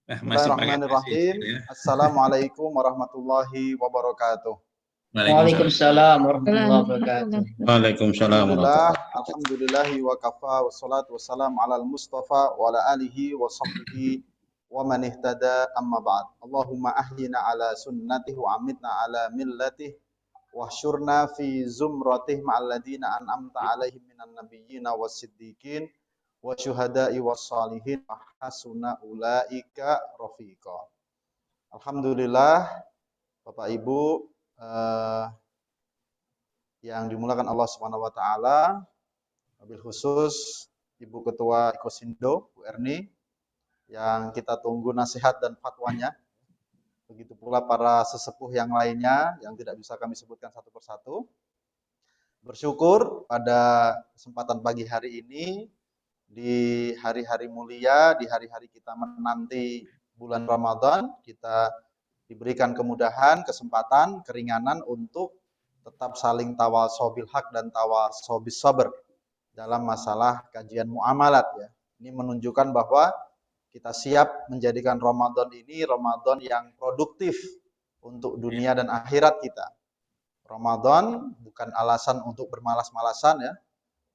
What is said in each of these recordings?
Masih pakai nasi Bismillahirrahmanirrahim. ya. Assalamualaikum warahmatullahi wabarakatuh. Waalaikumsalam. Waalaikumsalam warahmatullahi wabarakatuh. Waalaikumsalam Alhamdulillah, warahmatullahi. alhamdulillahi wa kafa wassalatu wassalamu ala al-mustafa wa ala alihi wa sahbihi wa man ihtada amma ba'd. Allahumma ahyina ala sunnatih wa amitna ala millatih wa syurna fi zumratih ma'al ladina an'amta alaihim minan nabiyyina was siddiqin wa syuhada'i was salihin wa hasuna ulaika rafiqa. Alhamdulillah, Bapak Ibu yang dimulakan Allah Subhanahu wa taala, wabil khusus Ibu Ketua Ikosindo, Bu Erni, yang kita tunggu nasihat dan fatwanya. Begitu pula para sesepuh yang lainnya yang tidak bisa kami sebutkan satu persatu. Bersyukur pada kesempatan pagi hari ini, di hari-hari mulia, di hari-hari kita menanti bulan Ramadan, kita diberikan kemudahan, kesempatan, keringanan untuk tetap saling tawasobil haq dan tawasobis sabr dalam masalah kajian muamalat ya. Ini menunjukkan bahwa kita siap menjadikan Ramadan ini Ramadan yang produktif untuk dunia dan akhirat kita. Ramadan bukan alasan untuk bermalas-malasan ya.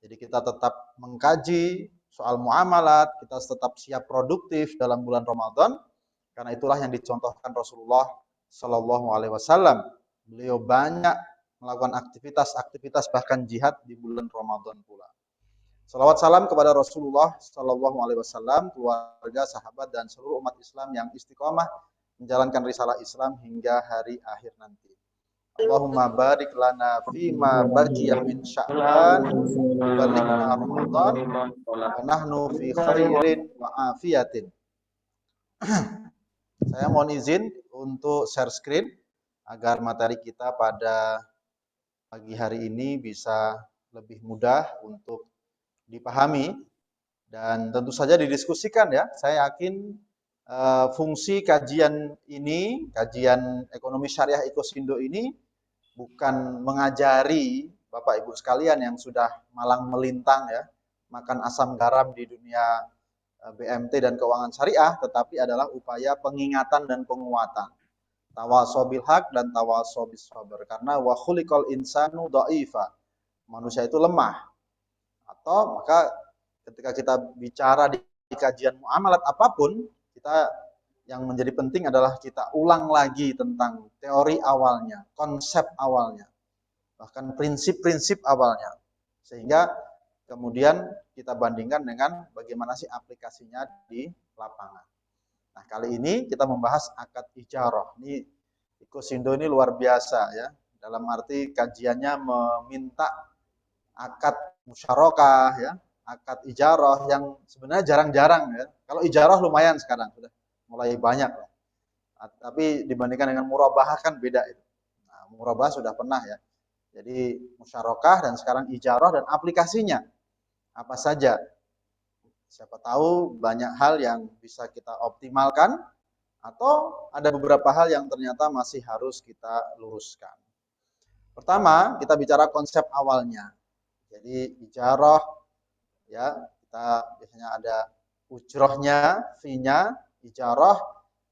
Jadi kita tetap mengkaji soal muamalat, kita tetap siap produktif dalam bulan Ramadan. Karena itulah yang dicontohkan Rasulullah Shallallahu Alaihi Wasallam. Beliau banyak melakukan aktivitas bahkan jihad di bulan Ramadan pula. Salawat salam kepada Rasulullah Shallallahu Alaihi Wasallam, keluarga, sahabat dan seluruh umat Islam yang istiqomah menjalankan risalah Islam hingga hari akhir nanti. Allahumma barik lana fima baqiyah min Sya'ban balighna Ramadan wa nahnu fi khairin wa afiyatin. Saya mohon izin untuk share screen agar materi kita pada pagi hari ini bisa lebih mudah untuk dipahami dan tentu saja didiskusikan ya. Saya yakin fungsi kajian ini, kajian ekonomi syariah Ikosindo ini bukan mengajari Bapak Ibu sekalian yang sudah malang melintang ya, makan asam garam di dunia BMT dan keuangan syariah, tetapi adalah upaya pengingatan dan penguatan. Tawasobil haq dan tawasobis sabr, karena wa khuliqal insanu dha'ifa. Manusia itu lemah. Atau maka ketika kita bicara di kajian muamalat apapun, kita yang menjadi penting adalah kita ulang lagi tentang teori awalnya, konsep awalnya, bahkan prinsip-prinsip awalnya. Sehingga kemudian kita bandingkan dengan bagaimana sih aplikasinya di lapangan. Nah, kali ini kita membahas akad ijarah. Ini Ikosindo ini luar biasa ya. Dalam arti kajiannya meminta akad musyarakah ya, akad ijarah yang sebenarnya jarang-jarang ya. Kalau ijarah lumayan sekarang sudah mulai banyak ya. Tapi dibandingkan dengan murabahah kan beda itu. Nah, murabahah sudah pernah ya. Jadi musyarakah dan sekarang ijarah dan aplikasinya apa saja. Siapa tahu banyak hal yang bisa kita optimalkan atau ada beberapa hal yang ternyata masih harus kita luruskan. Pertama, kita bicara konsep awalnya. Jadi ijarah ya, kita biasanya ada ujrohnya, fee-nya, ijarah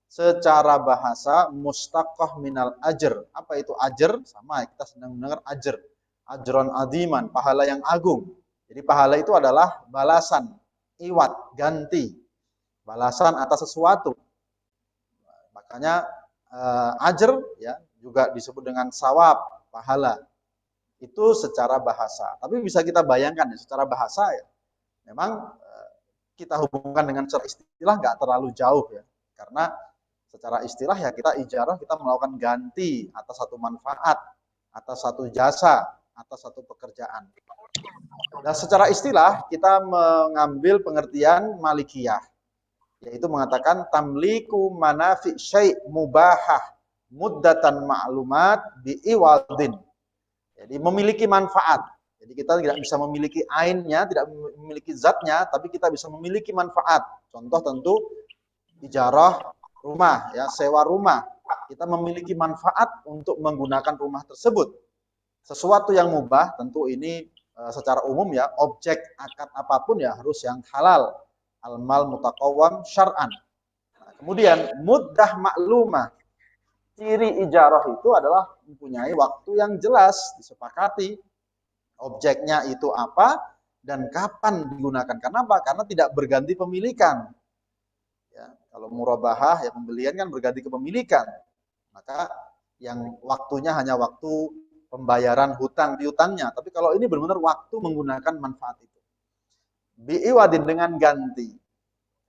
secara bahasa mustaqah minal ajr. Apa itu ajr? Sama kita sedang mendengar ajr. Ajron adiman, pahala yang agung. Jadi pahala itu adalah balasan, iwat, ganti, balasan atas sesuatu. Makanya ajr ya juga disebut dengan sawab, pahala. Itu secara bahasa. Tapi bisa kita bayangkan ya, secara bahasa ya, memang kita hubungkan dengan secara istilah nggak terlalu jauh ya. Karena secara istilah ya kita ijarah, kita melakukan ganti atas satu manfaat, atas satu jasa, atas satu pekerjaan. Dan secara istilah kita mengambil pengertian Malikiyah, yaitu mengatakan tamliku manafi syai' mubahah muddatan ma'lumat bi'iwadin. Jadi memiliki manfaat. Jadi kita tidak bisa memiliki ainnya, tidak memiliki zatnya, tapi kita bisa memiliki manfaat. Contoh tentu ijarah rumah, ya, sewa rumah. Kita memiliki manfaat untuk menggunakan rumah tersebut. Sesuatu yang mubah, tentu ini secara umum ya, objek akad apapun ya harus yang halal. Al-mal mutaqawwam syar'an. Nah, Kemudian muddah maklumah. Ciri ijarah itu adalah mempunyai waktu yang jelas, disepakati objeknya itu apa dan kapan digunakan. Kenapa? Karena tidak berganti pemilikan. Ya, kalau murabahah ya pembelian kan berganti kepemilikan. Maka yang waktunya hanya waktu pembayaran hutang piutangnya. Tapi kalau ini benar-benar waktu menggunakan manfaat itu. Bi'iwadin dengan ganti.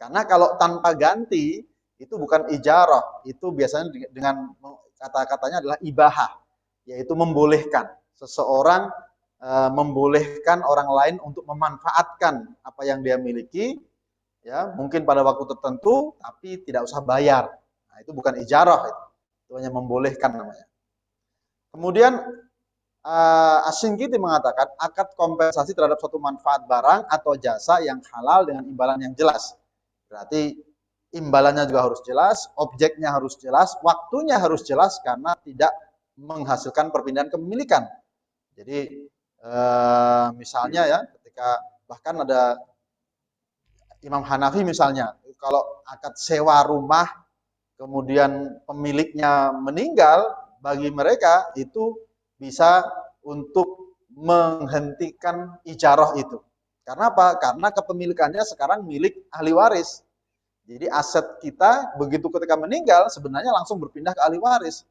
Karena kalau tanpa ganti itu bukan ijarah, itu biasanya dengan kata-katanya adalah ibahah, yaitu membolehkan. Seseorang membolehkan orang lain untuk memanfaatkan apa yang dia miliki, ya mungkin pada waktu tertentu, tapi tidak usah bayar. Nah, itu bukan ijarah, itu hanya membolehkan namanya. Kemudian Asy-Syinkiti mengatakan akad kompensasi terhadap suatu manfaat barang atau jasa yang halal dengan imbalan yang jelas. Berarti imbalannya juga harus jelas, objeknya harus jelas, waktunya harus jelas karena tidak menghasilkan perpindahan kepemilikan. Jadi misalnya ya, ketika bahkan ada Imam Hanafi misalnya, kalau akad sewa rumah kemudian pemiliknya meninggal, bagi mereka itu bisa untuk menghentikan ijarah itu. Karena apa? Karena kepemilikannya sekarang milik ahli waris. Jadi aset kita begitu ketika meninggal sebenarnya langsung berpindah ke ahli waris.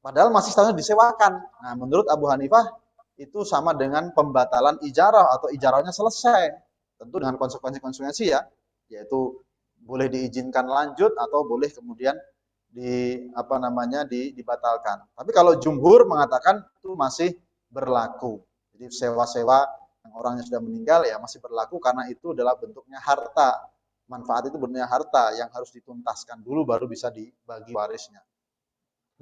Padahal masih statusnya disewakan. Nah, menurut Abu Hanifah itu sama dengan pembatalan ijarah atau ijarahnya selesai. Tentu dengan konsekuensi-konsekuensi ya, yaitu boleh diizinkan lanjut atau boleh kemudian dibatalkan. Tapi kalau jumhur mengatakan itu masih berlaku. Jadi sewa-sewa yang orangnya sudah meninggal ya masih berlaku karena itu adalah bentuknya harta. Manfaat itu bentuknya harta yang harus dituntaskan dulu baru bisa dibagi warisnya.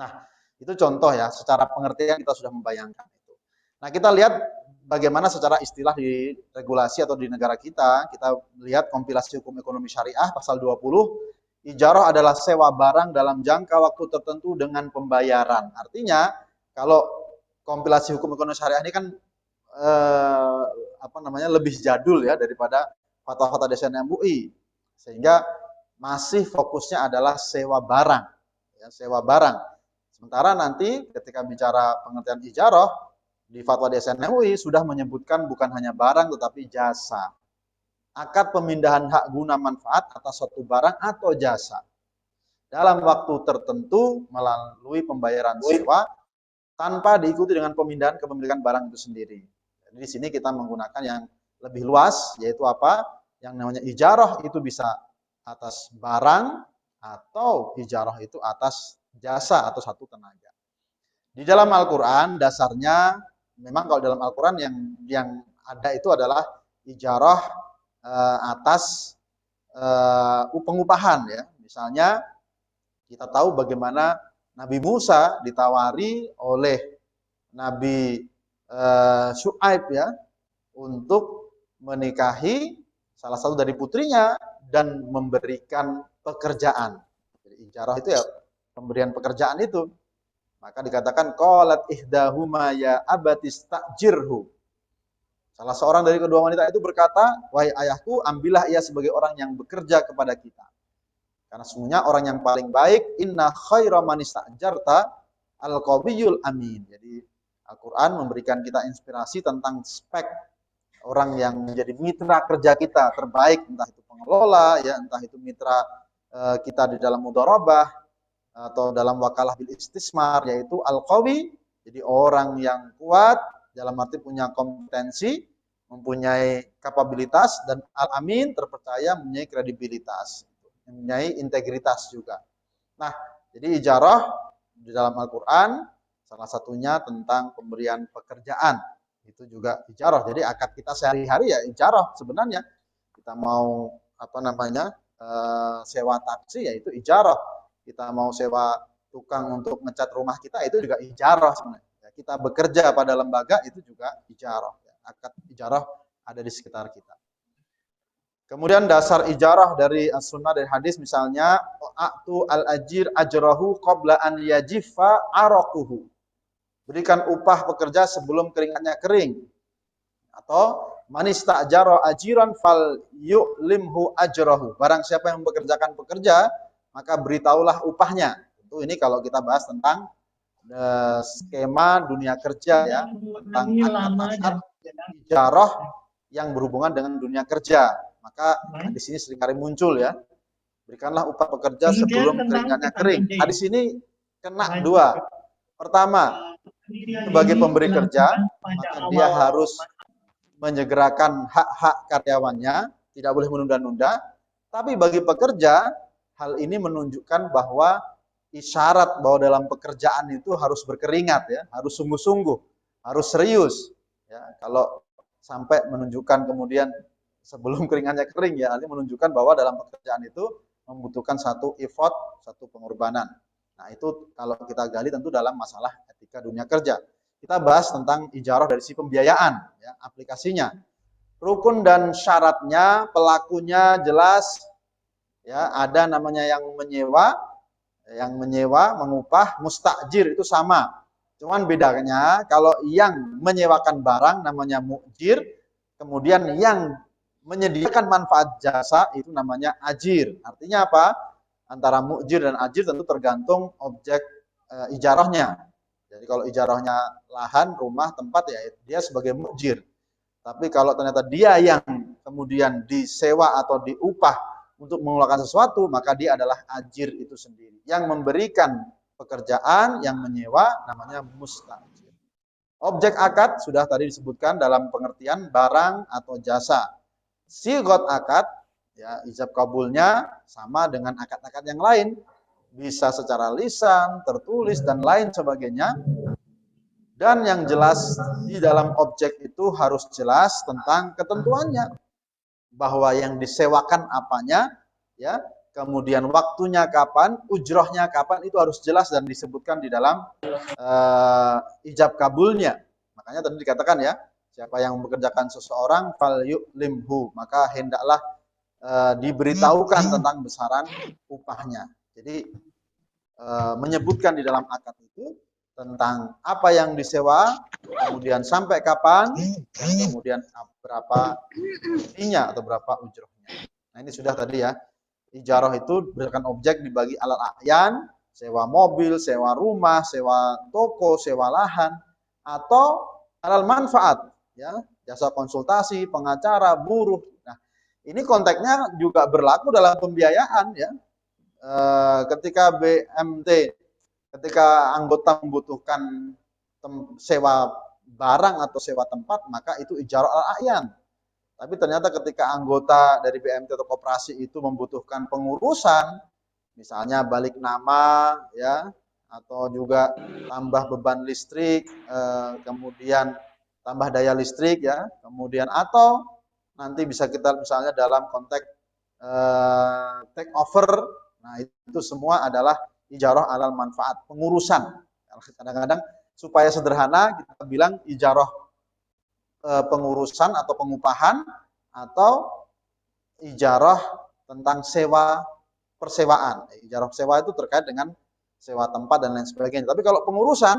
Nah, itu contoh ya, secara pengertian kita sudah membayangkan itu. Nah, kita lihat bagaimana secara istilah di regulasi atau di negara kita melihat kompilasi hukum ekonomi syariah pasal 20. Ijarah adalah sewa barang dalam jangka waktu tertentu dengan pembayaran. Artinya, kalau kompilasi hukum ekonomi syariah ini kan lebih jadul ya daripada fatwa-fatwa DSN MUI. Sehingga masih fokusnya adalah sewa barang. Ya, sewa barang. Sementara nanti ketika bicara pengertian ijarah di fatwa DSN MUI sudah menyebutkan bukan hanya barang tetapi jasa. Akad pemindahan hak guna manfaat atas suatu barang atau jasa dalam waktu tertentu melalui pembayaran sewa tanpa diikuti dengan pemindahan kepemilikan barang itu sendiri. Jadi di sini kita menggunakan yang lebih luas, yaitu apa? Yang namanya ijarah itu bisa atas barang atau ijarah itu atas jasa atau satu tenaga. Di dalam Al-Quran dasarnya memang kalau dalam Al-Quran yang ada itu adalah ijarah atas pengupahan ya. Misalnya kita tahu bagaimana Nabi Musa ditawari oleh Nabi Syuaib ya untuk menikahi salah satu dari putrinya dan memberikan pekerjaan. Jadi ijarah itu ya pemberian pekerjaan itu. Maka dikatakan qalat ihdahuma ya abatis ta'jirhu. Salah seorang dari kedua wanita itu berkata, wahai ayahku, ambillah ia sebagai orang yang bekerja kepada kita. Karena sesungguhnya orang yang paling baik, inna khaira man ista'jarta al-qawiyul amin. Jadi Al-Quran memberikan kita inspirasi tentang spek orang yang menjadi mitra kerja kita terbaik, entah itu pengelola, ya entah itu mitra kita di dalam mudharabah atau dalam wakalah bil istismar, yaitu al-qawi, jadi orang yang kuat dalam arti punya kompetensi, mempunyai kapabilitas, dan al-amin terpercaya, mempunyai kredibilitas, mempunyai integritas juga. Nah, jadi ijarah di dalam Al-Quran salah satunya tentang pemberian pekerjaan, itu juga ijarah. Jadi akad kita sehari-hari ya ijarah sebenarnya. Kita mau sewa taksi ya itu ijarah. Kita mau sewa tukang untuk ngecat rumah kita itu juga ijarah sebenarnya. Kita bekerja pada lembaga itu juga ijarah. Akad ijarah ada di sekitar kita. Kemudian dasar ijarah dari as-sunnah dan hadis misalnya a'tu al-ajir ajrahu qabla an yajifa araquhu. Berikan upah pekerja sebelum keringatnya kering. Atau man ista'jara ajiran fal yu'limhu ajrahu. Barang siapa yang mempekerjakan pekerja, maka beritahulah upahnya. Tentu ini kalau kita bahas tentang skema dunia kerja ya, tentang akad-akad ijarah yang berhubungan dengan dunia kerja. Maka di sini seringkali muncul ya, berikanlah upah pekerja sebelum keringatnya kering. Hadis ini kena dua. Pertama, sebagai pemberi kerja, maka dia harus menyegerakan hak-hak karyawannya, tidak boleh menunda-nunda. Tapi bagi pekerja, hal ini menunjukkan bahwa isyarat bahwa dalam pekerjaan itu harus berkeringat ya, harus sungguh-sungguh, harus serius. Ya, kalau sampai menunjukkan kemudian sebelum keringatnya kering ya, artinya menunjukkan bahwa dalam pekerjaan itu membutuhkan satu effort, satu pengorbanan. Nah, itu kalau kita gali tentu dalam masalah etika dunia kerja. Kita bahas tentang ijarah dari sisi pembiayaan, ya, aplikasinya. Rukun dan syaratnya, pelakunya jelas, ya, ada namanya yang menyewa, mengupah, mustajir itu sama. Cuman bedanya kalau yang menyewakan barang namanya mukjir, kemudian yang menyediakan manfaat jasa itu namanya ajir. Artinya apa? Antara mukjir dan ajir tentu tergantung objek ijarahnya. Jadi kalau ijarahnya lahan, rumah, tempat ya dia sebagai mukjir. Tapi kalau ternyata dia yang kemudian disewa atau diupah untuk mengeluarkan sesuatu, maka dia adalah ajir itu sendiri. Yang memberikan pekerjaan, yang menyewa namanya mustajir. Objek akad sudah tadi disebutkan dalam pengertian barang atau jasa. Sigot akad, ya, ijab kabulnya sama dengan akad-akad yang lain. Bisa secara lisan, tertulis, dan lain sebagainya. Dan yang jelas di dalam objek itu harus jelas tentang ketentuannya. Bahwa yang disewakan apanya, ya, kemudian waktunya kapan, ujrohnya kapan, itu harus jelas dan disebutkan di dalam ijab kabulnya. Makanya tadi dikatakan ya, siapa yang mempekerjakan seseorang, fal yu'limhu, maka hendaklah diberitahukan tentang besaran upahnya. Jadi menyebutkan di dalam akad itu tentang apa yang disewa, kemudian sampai kapan, dan kemudian berapa fee-nya atau berapa ujrohnya. Nah ini sudah tadi ya, ijarah itu berdasarkan objek dibagi alal a'yan, sewa mobil, sewa rumah, sewa toko, sewa lahan, atau alal manfaat, ya, jasa konsultasi, pengacara, buruh. Nah ini konteksnya juga berlaku dalam pembiayaan ya. Ketika BMT, ketika anggota membutuhkan sewa barang atau sewa tempat, maka itu ijarah al-a'yan. Tapi ternyata ketika anggota dari BMT atau koperasi itu membutuhkan pengurusan, misalnya balik nama, ya, atau juga tambah beban listrik, kemudian tambah daya listrik, ya, kemudian atau nanti bisa kita misalnya dalam konteks take over. Nah, itu semua adalah ijarah alal manfaat, pengurusan. Kadang-kadang supaya sederhana kita bilang ijarah pengurusan atau pengupahan, atau ijarah tentang sewa persewaan. Ijarah sewa itu terkait dengan sewa tempat dan lain sebagainya. Tapi kalau pengurusan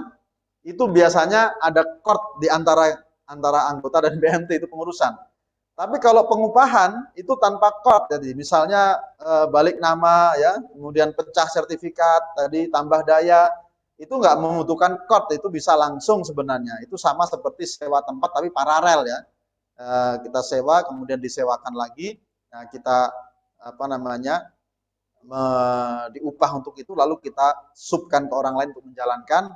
itu biasanya ada kord di antara anggota dan BMT, itu pengurusan. Tapi kalau pengupahan itu tanpa kod, jadi misalnya balik nama, ya, kemudian pecah sertifikat, tadi tambah daya, itu nggak membutuhkan kod, itu bisa langsung sebenarnya. Itu sama seperti sewa tempat tapi paralel ya. Kita sewa, kemudian disewakan lagi, nah, kita diupah untuk itu, lalu kita subkan ke orang lain untuk menjalankan,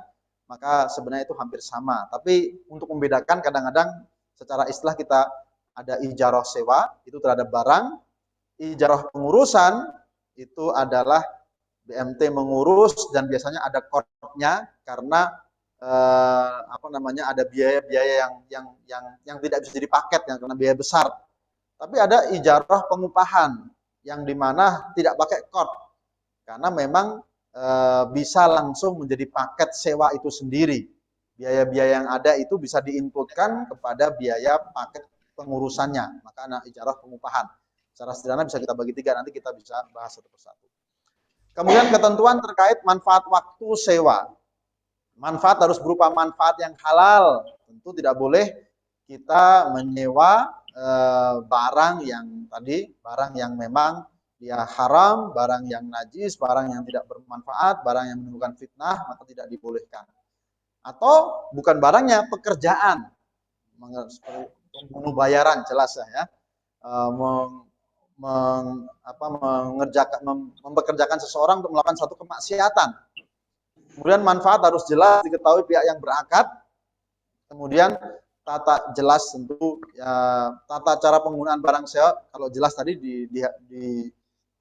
maka sebenarnya itu hampir sama. Tapi untuk membedakan kadang-kadang secara istilah kita ada ijarah sewa, itu terhadap barang. Ijarah pengurusan, itu adalah BMT mengurus dan biasanya ada kodnya karena ada biaya-biaya yang tidak bisa jadi paket, yang karena biaya besar. Tapi ada ijarah pengupahan yang dimana tidak pakai kod karena memang bisa langsung menjadi paket sewa itu sendiri. Biaya-biaya yang ada itu bisa diinputkan kepada biaya paket pengurusannya, maka ada ijarah pengupahan. Secara sederhana bisa kita bagi tiga, nanti kita bisa bahas satu persatu. Kemudian ketentuan terkait manfaat waktu sewa. Manfaat harus berupa manfaat yang halal. Tentu tidak boleh kita menyewa barang yang memang dia haram, barang yang najis, barang yang tidak bermanfaat, barang yang menimbulkan fitnah, maka tidak dibolehkan. Atau bukan barangnya, pekerjaan, seperti bayaran jelas ya, mempekerjakan seseorang untuk melakukan satu kemaksiatan. Kemudian manfaat harus jelas diketahui pihak yang berakad. Kemudian tata jelas tentu ya, tata cara penggunaan barang sewa kalau jelas tadi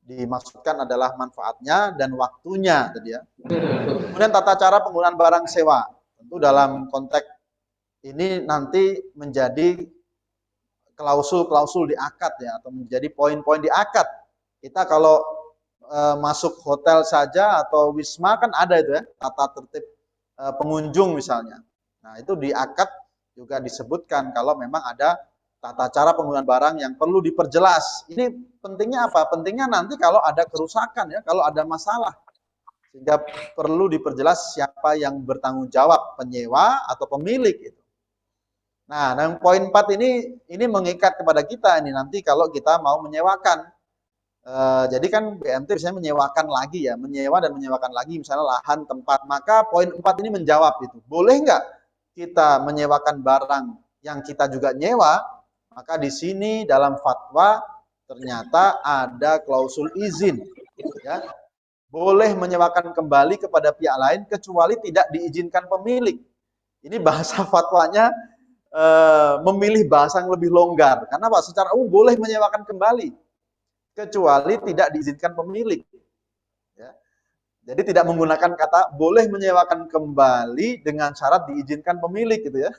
dimaksudkan adalah manfaatnya dan waktunya tadi ya. Kemudian tata cara penggunaan barang sewa tentu dalam konteks ini nanti menjadi klausul-klausul di akad ya, atau menjadi poin-poin di akad. Kita kalau masuk hotel saja atau wisma kan ada itu ya, tata tertib pengunjung misalnya. Nah, itu di akad juga disebutkan kalau memang ada tata cara penggunaan barang yang perlu diperjelas. Ini pentingnya apa? Pentingnya nanti kalau ada kerusakan ya, kalau ada masalah. Sehingga perlu diperjelas siapa yang bertanggung jawab, penyewa atau pemilik itu. Nah, yang poin 4 ini mengikat kepada kita ini nanti kalau kita mau menyewakan. Jadi kan BMT biasanya menyewakan lagi ya, menyewa dan menyewakan lagi misalnya lahan, tempat. Maka poin 4 ini menjawab itu. Boleh nggak kita menyewakan barang yang kita juga nyewa? Maka di sini dalam fatwa ternyata ada klausul izin. Ya. Boleh menyewakan kembali kepada pihak lain kecuali tidak diizinkan pemilik. Ini bahasa fatwanya memilih bahasa yang lebih longgar. Karena Pak, secara umum boleh menyewakan kembali kecuali tidak diizinkan pemilik. Ya. Jadi tidak menggunakan kata boleh menyewakan kembali dengan syarat diizinkan pemilik gitu ya.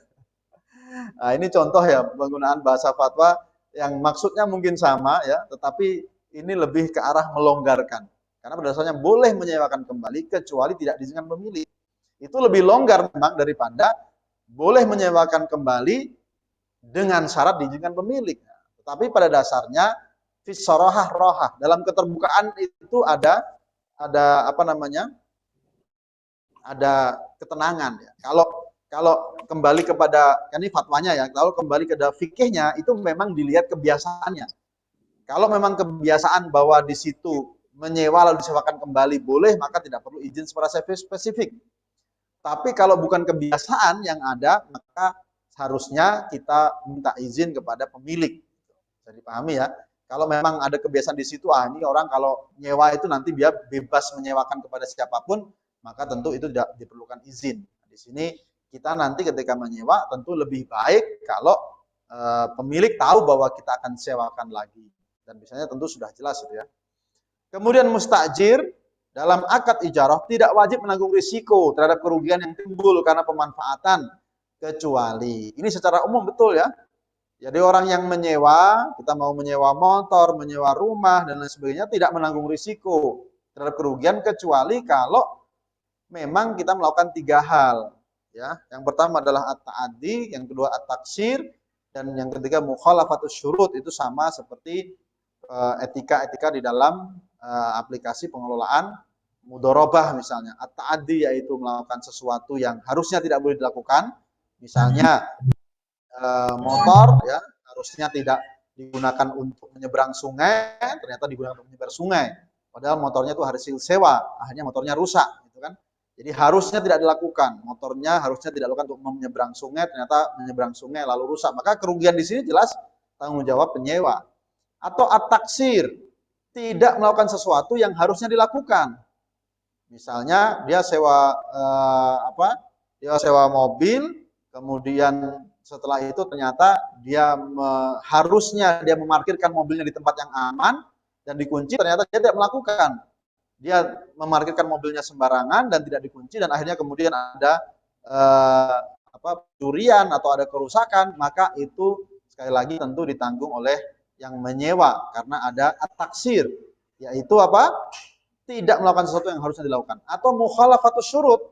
Nah, ini contoh ya penggunaan bahasa fatwa yang maksudnya mungkin sama ya, tetapi ini lebih ke arah melonggarkan. Karena pada dasarnya boleh menyewakan kembali kecuali tidak diizinkan pemilik. Itu lebih longgar memang daripada boleh menyewakan kembali dengan syarat diizinkan pemilik. Tetapi pada dasarnya fisorohah rohah, dalam keterbukaan itu ada apa namanya? Ada ketenangan ya. Kalau kembali kepada kan ini fatwanya ya, kalau kembali ke fikihnya itu memang dilihat kebiasaannya. Kalau memang kebiasaan bahwa di situ menyewa lalu disewakan kembali boleh, maka tidak perlu izin secara spesifik. Tapi kalau bukan kebiasaan yang ada, maka harusnya kita minta izin kepada pemilik. Bisa dipahami ya. Kalau memang ada kebiasaan di situ, ini orang kalau nyewa itu nanti dia bebas menyewakan kepada siapapun, maka tentu itu tidak diperlukan izin. Di sini kita nanti ketika menyewa tentu lebih baik kalau pemilik tahu bahwa kita akan sewakan lagi. Dan biasanya tentu sudah jelas itu ya. Kemudian mustajir dalam akad ijarah tidak wajib menanggung risiko terhadap kerugian yang timbul karena pemanfaatan kecuali. Ini secara umum betul ya. Jadi orang yang menyewa, kita mau menyewa motor, menyewa rumah dan lain sebagainya tidak menanggung risiko terhadap kerugian kecuali kalau memang kita melakukan 3 hal ya. Yang pertama adalah at-ta'addi, yang kedua at-taksir, dan yang ketiga mukhalafatus syurut. Itu sama seperti etika-etika di dalam aplikasi pengelolaan mudharabah misalnya. At-ta'addi yaitu melakukan sesuatu yang harusnya tidak boleh dilakukan. Misalnya motor ya harusnya tidak digunakan untuk menyeberang sungai, ternyata digunakan untuk menyeberang sungai. Padahal motornya itu hasil sewa, akhirnya motornya rusak gitu kan. Jadi harusnya tidak dilakukan. Motornya harusnya tidak dilakukan untuk menyeberang sungai, ternyata menyeberang sungai lalu rusak. Maka kerugian di sini jelas tanggung jawab penyewa. Atau at-taksir, tidak melakukan sesuatu yang harusnya dilakukan. Misalnya dia sewa Dia sewa mobil, kemudian setelah itu ternyata dia harusnya dia memarkirkan mobilnya di tempat yang aman dan dikunci, ternyata dia tidak melakukan. Dia memarkirkan mobilnya sembarangan dan tidak dikunci dan akhirnya kemudian ada pencurian atau ada kerusakan, maka itu sekali lagi tentu ditanggung oleh yang menyewa karena ada at-taksir, yaitu apa? Tidak melakukan sesuatu yang harusnya dilakukan. Atau mukhalafatus syurut.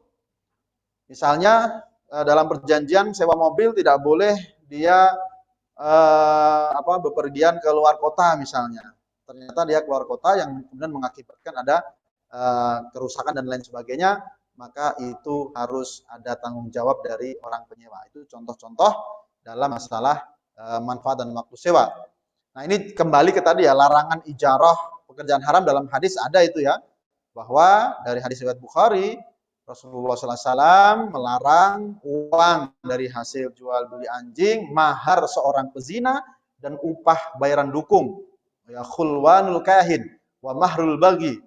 Misalnya dalam perjanjian sewa mobil tidak boleh dia bepergian ke luar kota misalnya. Ternyata dia keluar kota yang kemudian mengakibatkan ada kerusakan dan lain sebagainya, maka itu harus ada tanggung jawab dari orang penyewa. Itu contoh-contoh dalam masalah manfaat dan waktu sewa. Nah, ini kembali ke tadi ya, larangan ijarah pekerjaan haram dalam hadis ada itu ya, bahwa dari hadis riwayat Bukhari, Rasulullah SAW melarang uang dari hasil jual beli anjing, mahar seorang pezina, dan upah bayaran dukung. Ya khulwanul kahin wa mahrul bagi.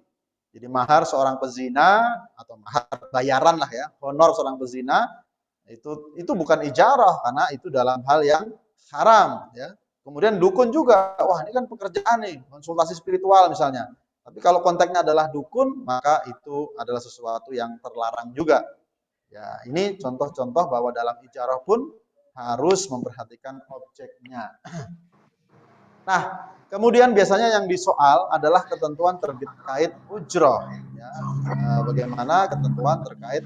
Jadi mahar seorang pezina atau mahar bayaran lah ya, honor seorang pezina itu bukan ijarah karena itu dalam hal yang haram ya. Kemudian dukun juga, wah ini kan pekerjaan nih, konsultasi spiritual misalnya. Tapi kalau konteksnya adalah dukun, maka itu adalah sesuatu yang terlarang juga. Ya, ini contoh-contoh bahwa dalam ijarah pun harus memperhatikan objeknya. Nah, kemudian biasanya yang disoal adalah ketentuan terkait ujroh. Ya, bagaimana ketentuan terkait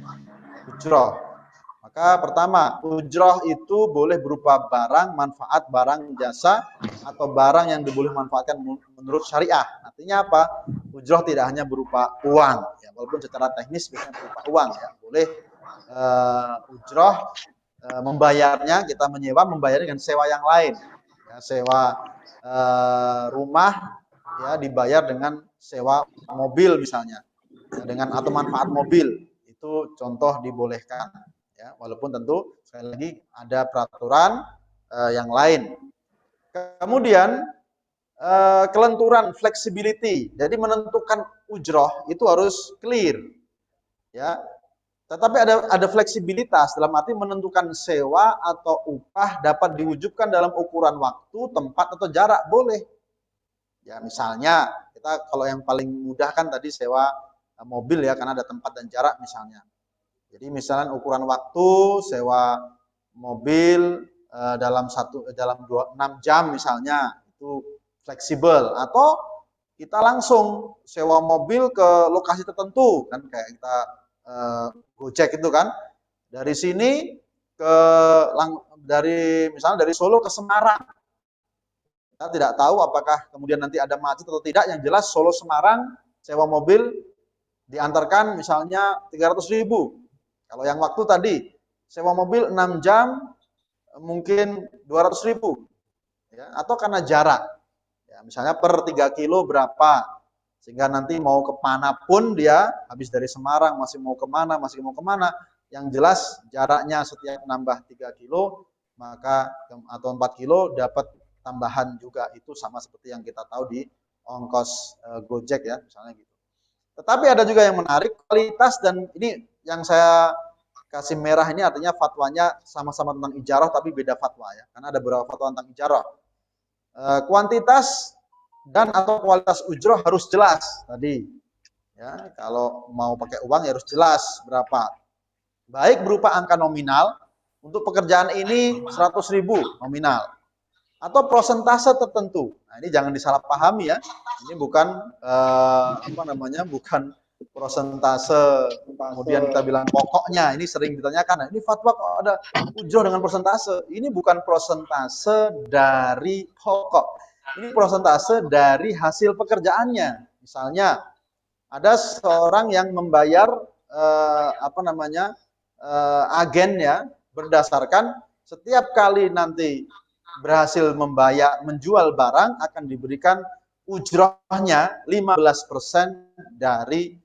ujroh? Maka pertama, ujroh itu boleh berupa barang, manfaat, barang, jasa, atau barang yang boleh manfaatkan menurut syariah. Artinya apa? Ujroh tidak hanya berupa uang, ya, walaupun secara teknis biasanya berupa uang. Ya. Boleh ujroh membayarnya, kita menyewa, membayarnya dengan sewa yang lain. Ya, sewa rumah, ya dibayar dengan sewa mobil misalnya, ya, dengan atau manfaat mobil. Itu contoh dibolehkan. Ya, walaupun tentu sekali lagi ada peraturan yang lain. Kemudian kelenturan, flexibility. Jadi menentukan ujroh itu harus clear. Ya, tetapi ada fleksibilitas dalam arti menentukan sewa atau upah dapat diwujudkan dalam ukuran waktu, tempat atau jarak boleh. Ya, misalnya kita kalau yang paling mudah kan tadi sewa mobil ya karena ada tempat dan jarak misalnya. Jadi misalnya ukuran waktu sewa mobil dalam 6 jam misalnya itu fleksibel, atau kita langsung sewa mobil ke lokasi tertentu kan kayak kita Gojek itu kan dari sini misalnya dari Solo ke Semarang. Kita tidak tahu apakah kemudian nanti ada macet atau tidak, yang jelas Solo Semarang sewa mobil diantarkan misalnya 300.000. Kalau yang waktu tadi, sewa mobil 6 jam, mungkin 200.000. Ya, atau karena jarak. Ya, misalnya per 3 kilo berapa. Sehingga nanti mau kemana pun dia, habis dari Semarang, masih mau kemana. Yang jelas jaraknya setiap nambah 3 kilo, maka atau 4 kilo dapat tambahan juga. Itu sama seperti yang kita tahu di ongkos Gojek ya, misalnya gitu. Tetapi ada juga yang menarik, kualitas, dan ini yang saya kasih merah ini artinya fatwanya sama-sama tentang ijarah tapi beda fatwa ya. Karena ada beberapa fatwa tentang ijarah. Kuantitas dan atau kualitas ujroh harus jelas tadi. Ya, kalau mau pakai uang ya harus jelas berapa. Baik berupa angka nominal, untuk pekerjaan ini 100.000 nominal. Atau prosentase tertentu. Nah, ini jangan disalahpahami ya. Ini bukan bukan prosentase kemudian kita bilang pokoknya. Ini sering ditanyakan, ini fatwa kok ada ujroh dengan prosentase. Ini bukan prosentase dari pokok, ini prosentase dari hasil pekerjaannya. Misalnya ada seorang yang membayar agen ya, berdasarkan setiap kali nanti berhasil menjual barang akan diberikan ujrohnya 15% dari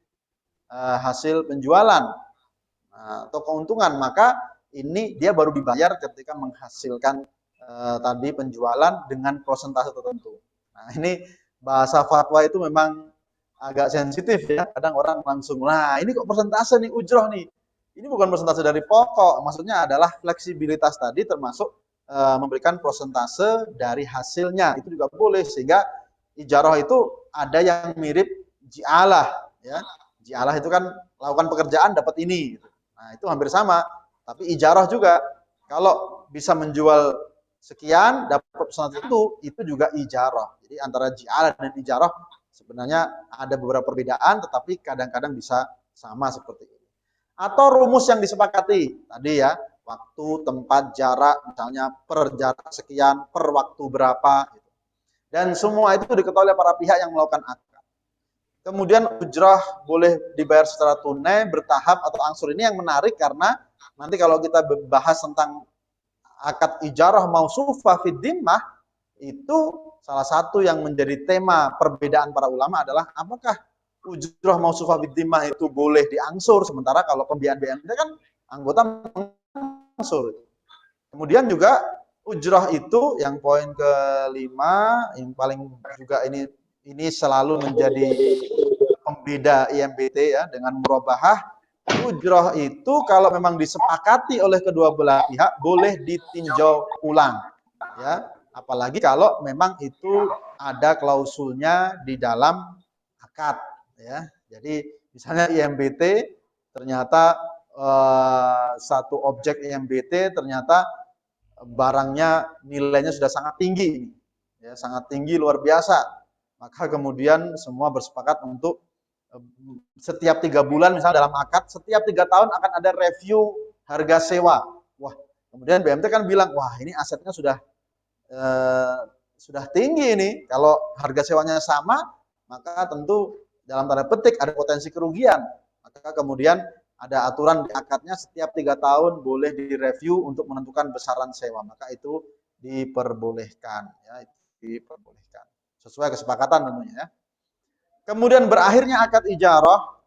hasil penjualan atau keuntungan. Maka ini dia baru dibayar ketika menghasilkan tadi penjualan dengan persentase tertentu. Nah, ini bahasa fatwa itu memang agak sensitif ya. Kadang orang langsung, nah ini kok persentase nih ujroh nih. Ini bukan persentase dari pokok. Maksudnya adalah fleksibilitas tadi termasuk memberikan persentase dari hasilnya. Itu juga boleh, sehingga ijarah itu ada yang mirip ji'alah ya. Ji'alah itu kan lakukan pekerjaan dapat ini gitu. Nah, itu hampir sama. Tapi ijarah juga kalau bisa menjual sekian dapat persentase itu juga ijarah. Jadi antara ji'alah dan ijarah sebenarnya ada beberapa perbedaan, tetapi kadang-kadang bisa sama seperti ini. Atau rumus yang disepakati tadi ya, waktu, tempat, jarak, misalnya per jarak sekian, per waktu berapa gitu. Dan semua itu diketahui oleh para pihak yang melakukan akad. Kemudian ujrah boleh dibayar secara tunai, bertahap, atau angsur. Ini yang menarik karena nanti kalau kita bahas tentang akad ijarah mausufah fid dhimmah, itu salah satu yang menjadi tema perbedaan para ulama adalah apakah ujroh mausufah bidzimah itu boleh diangsur, sementara kalau pembiayaan BMT kan anggota mengangsur. Kemudian juga ujroh itu yang poin kelima, yang paling juga ini selalu menjadi pembeda IMBT ya dengan murabahah. Ujroh itu kalau memang disepakati oleh kedua belah pihak boleh ditinjau ulang, ya. Apalagi kalau memang itu ada klausulnya di dalam akad, ya. Jadi misalnya IMBT ternyata satu objek IMBT ternyata barangnya nilainya sudah sangat tinggi, ya, sangat tinggi luar biasa. Maka kemudian semua bersepakat untuk setiap 3 bulan misalnya dalam akad, setiap 3 tahun akan ada review harga sewa. Wah, kemudian BMT kan bilang, wah ini asetnya sudah tinggi ini. Kalau harga sewanya sama, maka tentu dalam tanda petik ada potensi kerugian. Maka kemudian ada aturan di akadnya setiap 3 tahun boleh direview untuk menentukan besaran sewa. Maka itu diperbolehkan, ya, diperbolehkan sesuai kesepakatan tentunya, ya. Kemudian berakhirnya akad ijarah,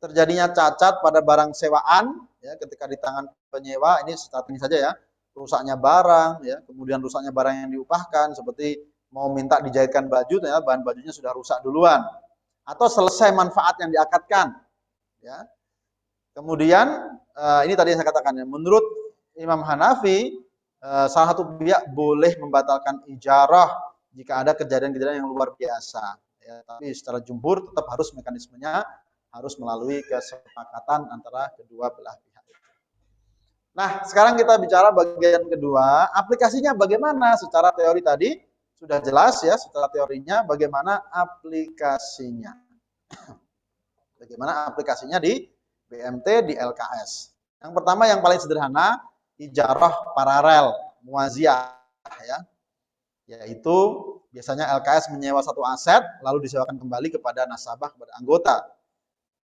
terjadinya cacat pada barang sewaan, ya, ketika di tangan penyewa, ini starting saja ya, rusaknya barang, ya, kemudian rusaknya barang yang diupahkan, seperti mau minta dijahitkan baju, ya, bahan bajunya sudah rusak duluan, atau selesai manfaat yang diakadkan, ya. Kemudian ini tadi yang saya katakan, ya, menurut Imam Hanafi, salah satu pihak boleh membatalkan ijarah jika ada kejadian-kejadian yang luar biasa. Ya, tapi secara jumhur tetap harus mekanismenya harus melalui kesepakatan antara kedua belah pihak. Nah, sekarang kita bicara bagian kedua, aplikasinya bagaimana? Secara teori tadi sudah jelas ya, secara teorinya bagaimana aplikasinya. Bagaimana aplikasinya di BMT, di LKS. Yang pertama yang paling sederhana, ijarah paralel muaziah, ya. Yaitu biasanya LKS menyewa satu aset lalu disewakan kembali kepada nasabah, kepada anggota.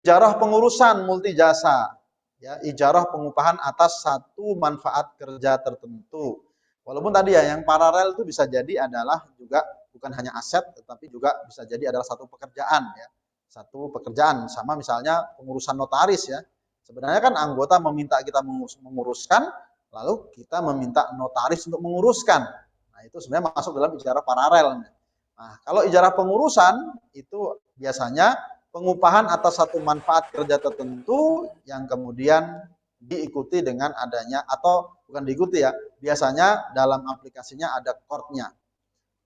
Ijarah pengurusan multi jasa, ya, ijarah pengupahan atas satu manfaat kerja tertentu. Walaupun tadi ya yang paralel itu bisa jadi adalah juga bukan hanya aset tetapi juga bisa jadi adalah satu pekerjaan, ya. Satu pekerjaan sama misalnya pengurusan notaris, ya. Sebenarnya kan anggota meminta kita menguruskan, lalu kita meminta notaris untuk menguruskan. Nah, itu sebenarnya masuk dalam ijarah paralel. Nah, kalau ijarah pengurusan itu biasanya pengupahan atas satu manfaat kerja tertentu yang kemudian diikuti dengan adanya, atau bukan diikuti ya, biasanya dalam aplikasinya ada court-nya.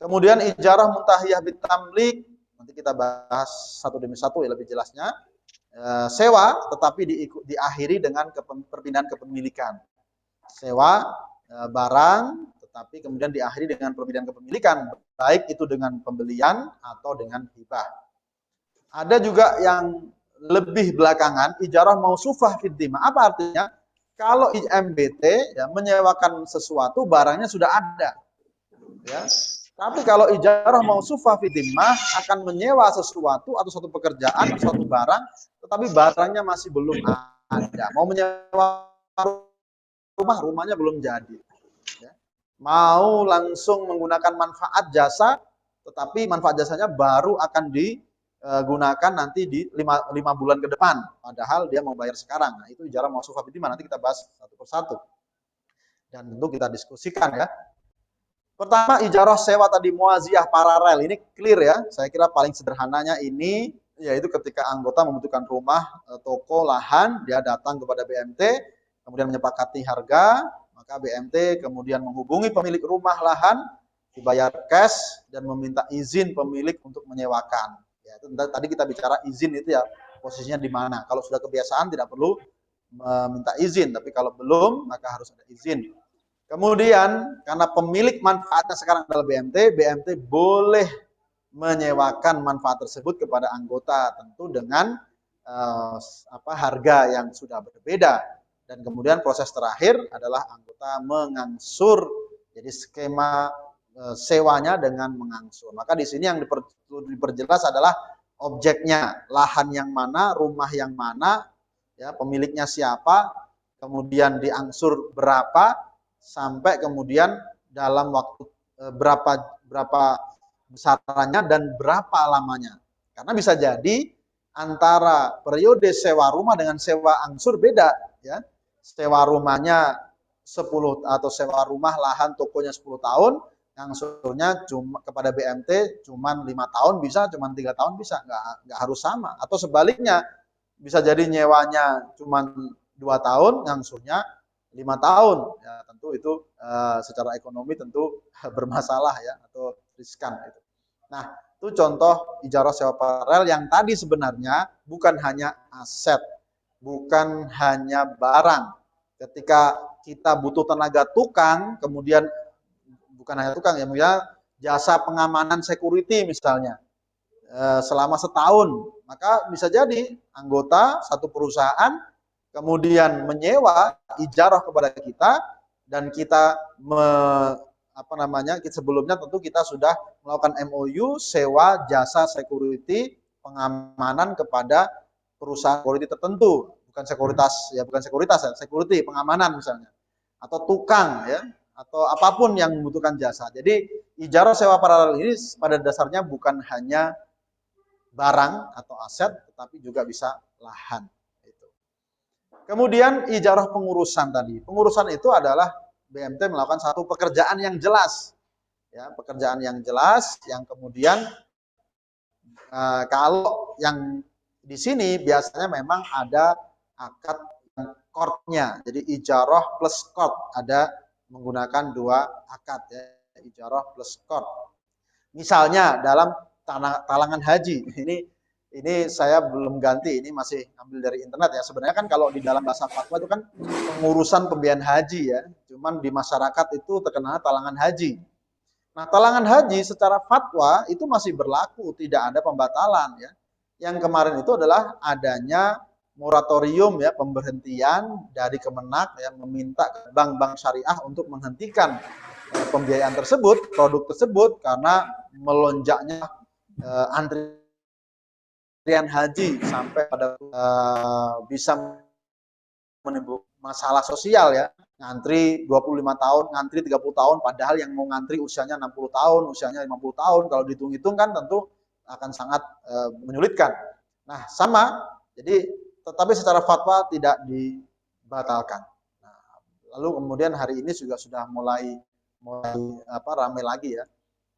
Kemudian ijarah muntahiyah bitamlik, nanti kita bahas satu demi satu ya lebih jelasnya. Sewa tetapi diakhiri dengan perpindahan kepemilikan. Sewa barang tetapi kemudian diakhiri dengan perpindahan kepemilikan, baik itu dengan pembelian atau dengan hibah. Ada juga yang lebih belakangan, ijarah mausufah fiddimah. Apa artinya? Kalau IMBT ya, menyewakan sesuatu, barangnya sudah ada, ya. Tapi kalau ijarah mausufah fiddimah akan menyewa sesuatu atau suatu pekerjaan, suatu barang, tetapi barangnya masih belum ada. Mau menyewa rumahnya belum jadi, ya. Mau langsung menggunakan manfaat jasa, tetapi manfaat jasanya baru akan digunakan nanti di 5 bulan ke depan, padahal dia mau bayar sekarang. Nah, itu ijarah mausufah bidzimah, nanti kita bahas satu persatu dan tentu kita diskusikan, ya. Pertama, ijarah sewa tadi muaziah paralel, ini clear ya, saya kira paling sederhananya ini yaitu ketika anggota membutuhkan rumah, toko, lahan, dia datang kepada BMT, kemudian menyepakati harga, maka BMT kemudian menghubungi pemilik rumah, lahan, dibayar cash dan meminta izin pemilik untuk menyewakan. Ya, itu tadi kita bicara izin itu ya posisinya di mana. Kalau sudah kebiasaan tidak perlu meminta izin, tapi kalau belum maka harus ada izin. Kemudian karena pemilik manfaatnya sekarang adalah BMT, BMT boleh menyewakan manfaat tersebut kepada anggota tentu dengan harga yang sudah berbeda. Dan kemudian proses terakhir adalah anggota mengangsur. Jadi skema sewanya dengan mengangsur. Maka di sini yang diperjelas adalah objeknya, lahan yang mana, rumah yang mana, ya, pemiliknya siapa, kemudian diangsur berapa, sampai kemudian dalam waktu berapa besarannya dan berapa lamanya. Karena bisa jadi antara periode sewa rumah dengan sewa angsur beda ya. Sewa rumahnya 10 atau sewa rumah lahan tokonya 10 tahun, angsurnya cuma kepada BMT cuman 5 tahun bisa, cuman 3 tahun bisa, nggak harus sama. Atau sebaliknya, bisa jadi nyewanya cuman 2 tahun, ngangsurnya 5 tahun. Ya, tentu itu secara ekonomi tentu bermasalah ya atau riskan itu. Nah, itu contoh ijarah sewa paralel yang tadi sebenarnya bukan hanya aset, bukan hanya barang. Ketika kita butuh tenaga tukang, kemudian bukan hanya tukang ya, misalnya jasa pengamanan security misalnya selama setahun, maka bisa jadi anggota satu perusahaan kemudian menyewa ijarah kepada kita dan kita sebelumnya tentu kita sudah melakukan MOU sewa jasa security pengamanan kepada perusahaan security tertentu, bukan sekuritas ya, security pengamanan misalnya, atau tukang ya, atau apapun yang membutuhkan jasa. Jadi ijarah sewa paralel ini pada dasarnya bukan hanya barang atau aset, tetapi juga bisa lahan. Kemudian ijarah pengurusan tadi. Pengurusan itu adalah BMT melakukan satu pekerjaan yang jelas. Ya, pekerjaan yang jelas yang kemudian kalau yang di sini biasanya memang ada akad qardnya. Jadi ijarah plus qard, ada menggunakan dua akad ya, ijarah plus qard. Misalnya dalam talangan haji. Ini saya belum ganti, ini masih ambil dari internet ya. Sebenarnya kan kalau di dalam bahasa fatwa itu kan pengurusan pembiayaan haji ya. Cuman di masyarakat itu terkenal talangan haji. Nah, talangan haji secara fatwa itu masih berlaku, tidak ada pembatalan ya. Yang kemarin itu adalah adanya moratorium ya, pemberhentian dari Kemenak ya, meminta ke bank-bank syariah untuk menghentikan pembiayaan tersebut, produk tersebut karena melonjaknya antrian haji sampai pada bisa menimbulkan masalah sosial ya. Ngantri 25 tahun, ngantri 30 tahun, padahal yang mau ngantri usianya 60 tahun, usianya 50 tahun, kalau dihitung-hitung kan tentu akan sangat menyulitkan. Nah, sama, jadi tetapi secara fatwa tidak dibatalkan. Nah, lalu kemudian hari ini juga sudah mulai ramai lagi ya.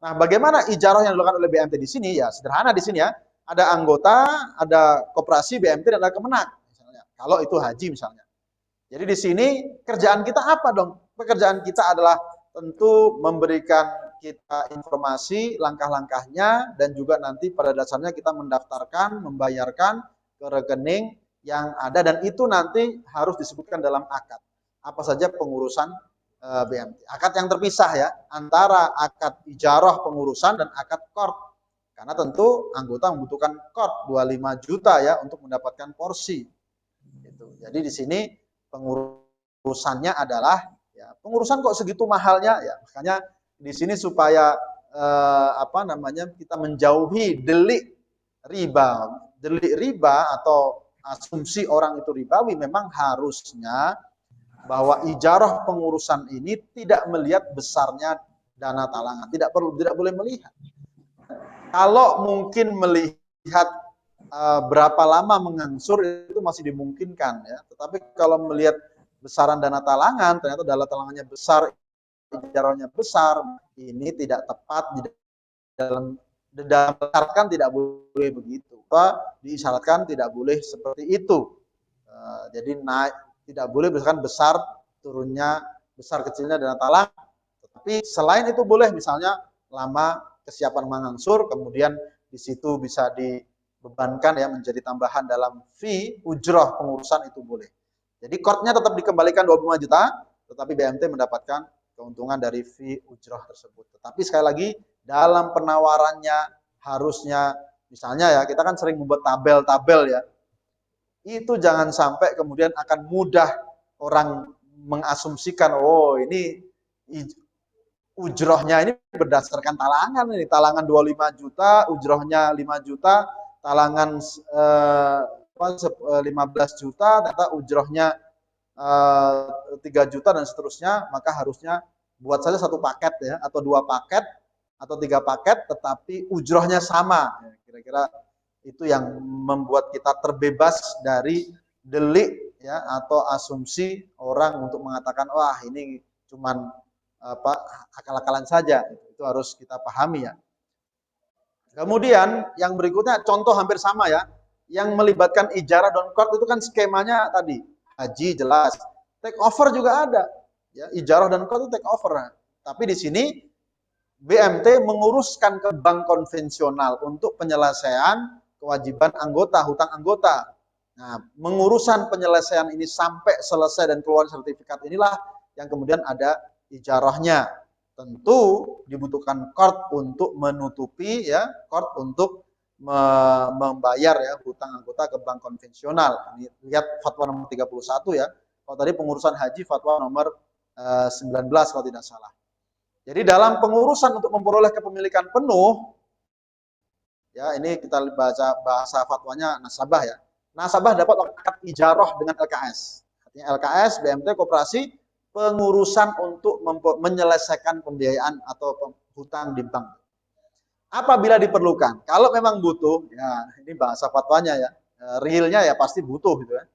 Nah, bagaimana ijarah yang dilakukan oleh BMT di sini? Ya, sederhana di sini ya. Ada anggota, ada koperasi BMT dan ada Kemenak misalnya. Kalau itu haji misalnya. Jadi di sini kerjaan kita apa dong? Pekerjaan kita adalah tentu memberikan kita informasi langkah-langkahnya dan juga nanti pada dasarnya kita mendaftarkan, membayarkan ke rekening yang ada dan itu nanti harus disebutkan dalam akad. Apa saja pengurusan BMT. Akad yang terpisah ya antara akad ijarah pengurusan dan akad qard. Karena tentu anggota membutuhkan qard 25 juta ya untuk mendapatkan porsi. Gitu. Jadi di sini pengurusannya adalah ya pengurusan kok segitu mahalnya ya. Makanya di sini supaya kita menjauhi delik riba. Delik riba atau asumsi orang itu ribawi memang harusnya bahwa ijarah pengurusan ini tidak melihat besarnya dana talangan, tidak boleh melihat. Kalau mungkin melihat berapa lama mengangsur itu masih dimungkinkan ya. Tetapi kalau melihat besaran dana talangan, ternyata dana talangannya besar, ijarahnya besar, ini tidak tepat di dalam disyaratkan tidak boleh begitu. Disyaratkan tidak boleh seperti itu. Jadi naik tidak boleh berdasarkan besar turunnya, besar kecilnya dana talangan. Tetapi selain itu boleh misalnya lama kesiapan mengangsur, kemudian di situ bisa dibebankan ya menjadi tambahan dalam fee ujrah pengurusan itu boleh. Jadi qardnya tetap dikembalikan 25 juta, tetapi BMT mendapatkan keuntungan dari fee ujrah tersebut. Tetapi sekali lagi dalam penawarannya harusnya misalnya ya kita kan sering membuat tabel-tabel ya. Itu jangan sampai kemudian akan mudah orang mengasumsikan oh ini ujrohnya ini berdasarkan talangan ini, talangan 25 juta, ujrohnya 5 juta, talangan 15 juta, ternyata ujrohnya 3 juta dan seterusnya, maka harusnya buat saja satu paket ya atau dua paket atau 3 paket tetapi ujrohnya sama. Ya, kira-kira itu yang membuat kita terbebas dari delik ya atau asumsi orang untuk mengatakan wah ini cuman apa akal-akalan saja. Itu harus kita pahami ya. Kemudian yang berikutnya contoh hampir sama ya, yang melibatkan ijarah dan qard itu kan skemanya tadi haji jelas, take over juga ada, ya ijarah dan qard itu take over. Nah, tapi di sini BMT menguruskan ke bank konvensional untuk penyelesaian kewajiban anggota, hutang anggota. Nah, mengurusan penyelesaian ini sampai selesai dan keluar sertifikat inilah yang kemudian ada ijarahnya. Tentu dibutuhkan qard untuk menutupi ya, qard untuk membayar ya hutang anggota ke bank konvensional. Ini lihat fatwa nomor 31 ya. Kalau tadi pengurusan haji fatwa nomor 19 kalau tidak salah. Jadi dalam pengurusan untuk memperoleh kepemilikan penuh ya ini kita baca bahasa fatwanya nasabah ya. Nasabah dapat akad ijarah dengan LKS. Artinya LKS, BMT, koperasi pengurusan untuk menyelesaikan pembiayaan atau hutang di bank. Apabila diperlukan, kalau memang butuh, ya ini bahasa fatwanya ya, realnya ya pasti butuh gitu ya.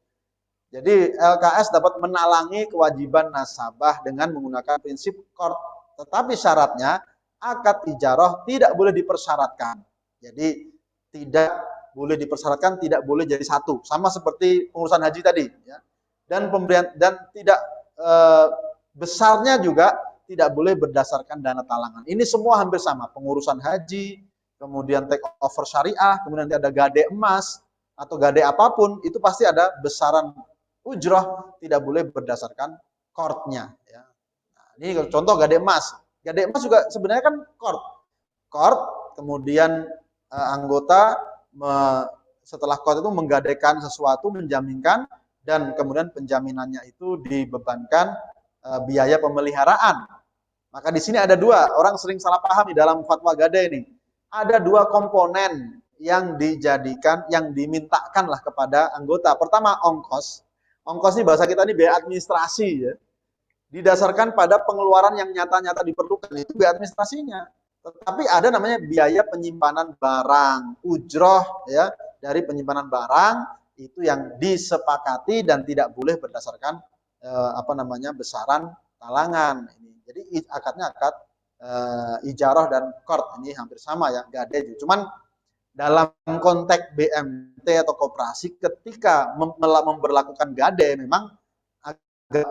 Jadi LKS dapat menalangi kewajiban nasabah dengan menggunakan prinsip qard. Tetapi syaratnya akad ijarah tidak boleh dipersyaratkan. Jadi tidak boleh dipersyaratkan, tidak boleh jadi satu. Sama seperti pengurusan haji tadi. Ya. Dan pemberian dan tidak besarnya juga tidak boleh berdasarkan dana talangan. Ini semua hampir sama. Pengurusan haji, kemudian take over syariah, kemudian nanti ada gade emas atau gade apapun, itu pasti ada besaran ujroh, tidak boleh berdasarkan qardnya. Ya. Nah, ini contoh gade emas. Gade emas juga sebenarnya kan qard. Qard, kemudian anggota setelah qard itu menggadaikan sesuatu, menjaminkan, dan kemudian penjaminannya itu dibebankan biaya pemeliharaan. Maka di sini ada dua, orang sering salah paham di dalam fatwa gade ini. Ada dua komponen yang dijadikan, yang dimintakanlah kepada anggota. Pertama ongkos. Ongkos ini bahasa kita ini biaya administrasi ya. Didasarkan pada pengeluaran yang nyata-nyata diperlukan, itu biaya administrasinya. Tetapi ada namanya biaya penyimpanan barang, ujroh ya dari penyimpanan barang itu yang disepakati dan tidak boleh berdasarkan besaran talangan. Jadi akadnya akad ijarah dan qard ini hampir sama ya, gade. Cuman dalam konteks BMT atau koperasi ketika memberlakukan gade memang agak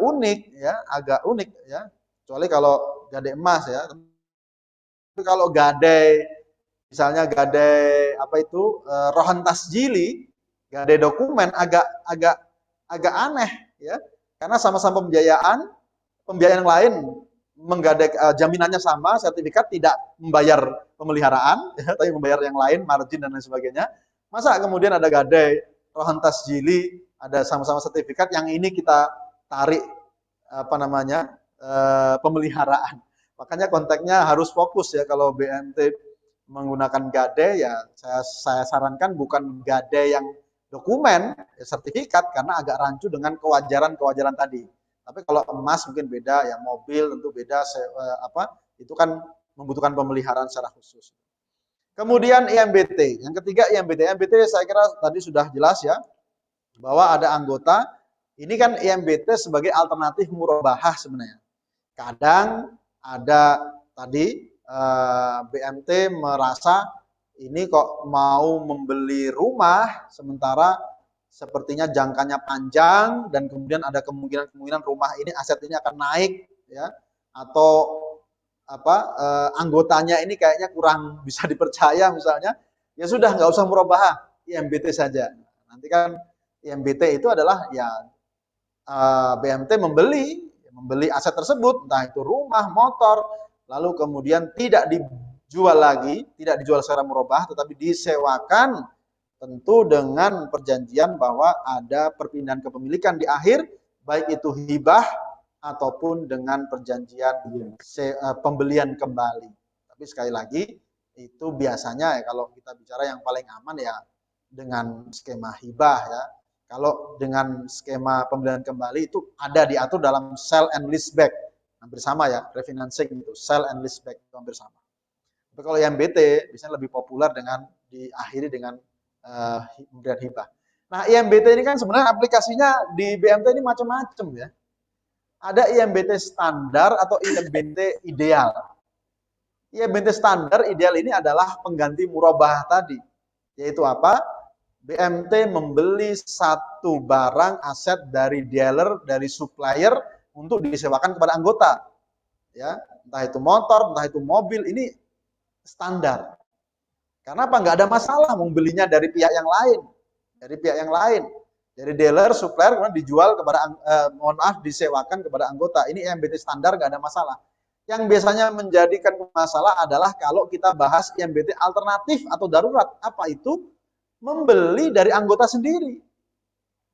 unik ya. Kecuali kalau gade emas ya. Tapi kalau gade misalnya gade rohan tasjili, gade dokumen agak aneh ya. Karena sama-sama pembiayaan yang lain menggadai jaminannya sama, sertifikat tidak membayar pemeliharaan, ya, tapi membayar yang lain, margin dan lain sebagainya. Masa kemudian ada gadai rohan tasjili, ada sama-sama sertifikat, yang ini kita tarik pemeliharaan. Makanya konteksnya harus fokus ya kalau BMT menggunakan gade ya saya sarankan bukan gade yang dokumen, ya, sertifikat karena agak rancu dengan kewajaran tadi. Tapi kalau emas mungkin beda ya, mobil tentu beda itu kan membutuhkan pemeliharaan secara khusus. Kemudian IMBT. Yang ketiga IMBT. IMBT saya kira tadi sudah jelas ya bahwa ada anggota ini kan IMBT sebagai alternatif murabahah sebenarnya. Kadang ada tadi BMT merasa ini kok mau membeli rumah sementara sepertinya jangkanya panjang dan kemudian ada kemungkinan rumah ini aset ini akan naik ya atau anggotanya ini kayaknya kurang bisa dipercaya misalnya, ya sudah nggak usah murabahah, IMBT saja. Nanti kan IMBT itu adalah ya BMT membeli aset tersebut, entah itu rumah, motor, lalu kemudian tidak dijual lagi, tidak dijual secara murabahah tetapi disewakan, tentu dengan perjanjian bahwa ada perpindahan kepemilikan di akhir, baik itu hibah ataupun dengan perjanjian pembelian kembali. Tapi sekali lagi itu biasanya ya kalau kita bicara yang paling aman ya dengan skema hibah ya. Kalau dengan skema pembelian kembali itu ada diatur dalam sell and lease back, hampir sama ya, refinancing itu sell and lease back itu hampir sama. Tapi kalau IMBT biasanya lebih populer dengan diakhiri dengan pemberian hibah. Nah, IMBT ini kan sebenarnya aplikasinya di BMT ini macam-macam ya. Ada IMBT standar atau IMBT ideal. IMBT standar ideal ini adalah pengganti murabahah tadi. Yaitu apa? BMT membeli satu barang aset dari dealer, dari supplier untuk disewakan kepada anggota. Ya, entah itu motor, entah itu mobil, ini standar. Karena apa? Nggak ada masalah membelinya dari pihak yang lain. Dari pihak yang lain. Dari dealer, supplier, kemudian dijual kepada, disewakan kepada anggota. Ini IMBT standar, nggak ada masalah. Yang biasanya menjadikan masalah adalah kalau kita bahas IMBT alternatif atau darurat. Apa itu? Membeli dari anggota sendiri.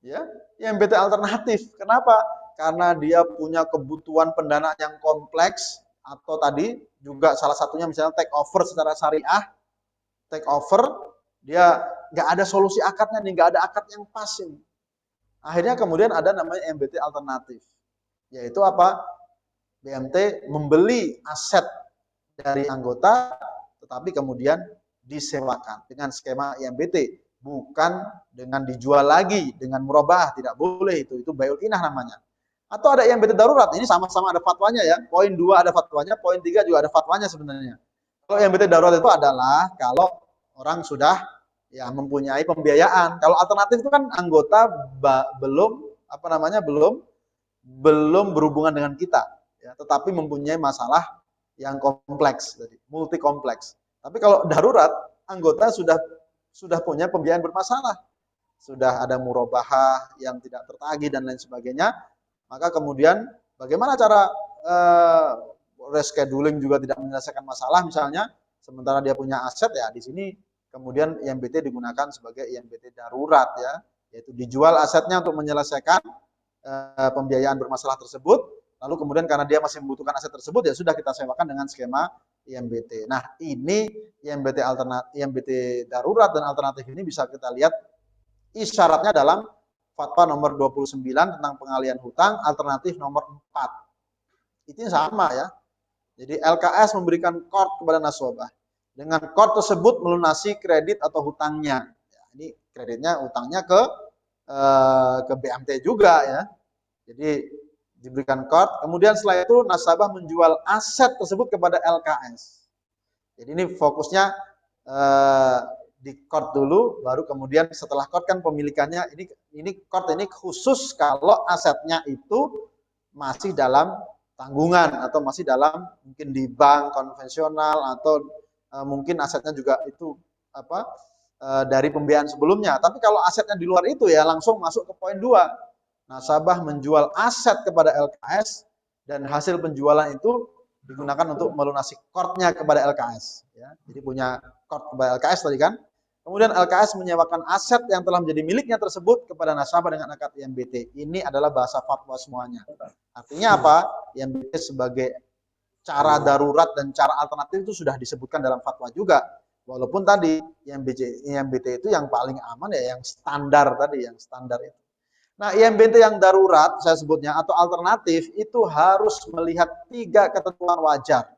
Ya, IMBT alternatif. Kenapa? Karena dia punya kebutuhan pendanaan yang kompleks, atau tadi juga salah satunya misalnya take over secara syariah, take over, dia nggak ada solusi akadnya nih, nggak ada akad yang pas ini. Akhirnya kemudian ada namanya IMBT alternatif, yaitu apa? BMT membeli aset dari anggota, tetapi kemudian disewakan dengan skema IMBT, bukan dengan dijual lagi dengan murabahah, tidak boleh itu bai'ul inah namanya. Atau ada IMBT darurat, ini sama-sama ada fatwanya ya. Poin 2 ada fatwanya, poin 3 juga ada fatwanya sebenarnya. Kalau IMBT darurat itu adalah kalau orang sudah ya mempunyai pembiayaan. Kalau alternatif itu kan anggota belum berhubungan dengan kita, ya, tetapi mempunyai masalah yang kompleks, multi kompleks. Tapi kalau darurat, anggota sudah punya pembiayaan bermasalah, sudah ada murabahah yang tidak tertagih dan lain sebagainya. Maka kemudian bagaimana cara rescheduling juga tidak menyelesaikan masalah misalnya, sementara dia punya aset, ya di sini kemudian IMBT digunakan sebagai IMBT darurat ya, yaitu dijual asetnya untuk menyelesaikan pembiayaan bermasalah tersebut, lalu kemudian karena dia masih membutuhkan aset tersebut, ya sudah kita sewakan dengan skema IMBT. Nah, ini IMBT darurat dan alternatif ini bisa kita lihat isyaratnya dalam Fatwa nomor 29 tentang pengalihan hutang, alternatif nomor 4. Itu sama ya. Jadi LKS memberikan qard kepada nasabah. Dengan qard tersebut melunasi kredit atau hutangnya. Ya, ini kreditnya, hutangnya ke BMT juga ya. Jadi diberikan qard. Kemudian setelah itu nasabah menjual aset tersebut kepada LKS. Jadi ini fokusnya di qard dulu, baru kemudian setelah qard kan pemilikannya, ini qard ini khusus kalau asetnya itu masih dalam tanggungan atau masih dalam mungkin di bank konvensional, atau mungkin asetnya juga itu dari pembiayaan sebelumnya. Tapi kalau asetnya di luar itu, ya langsung masuk ke poin 2. Nasabah menjual aset kepada LKS dan hasil penjualan itu digunakan untuk melunasi qardnya kepada LKS ya. Jadi punya qard kepada LKS tadi kan. Kemudian LKS menyewakan aset yang telah menjadi miliknya tersebut kepada nasabah dengan akad IMBT. Ini adalah bahasa fatwa semuanya. Artinya apa? IMBT sebagai cara darurat dan cara alternatif itu sudah disebutkan dalam fatwa juga. Walaupun tadi IMBT itu yang paling aman ya yang standar tadi, yang standar itu. Nah, IMBT yang darurat saya sebutnya atau alternatif itu harus melihat 3 ketentuan wajar.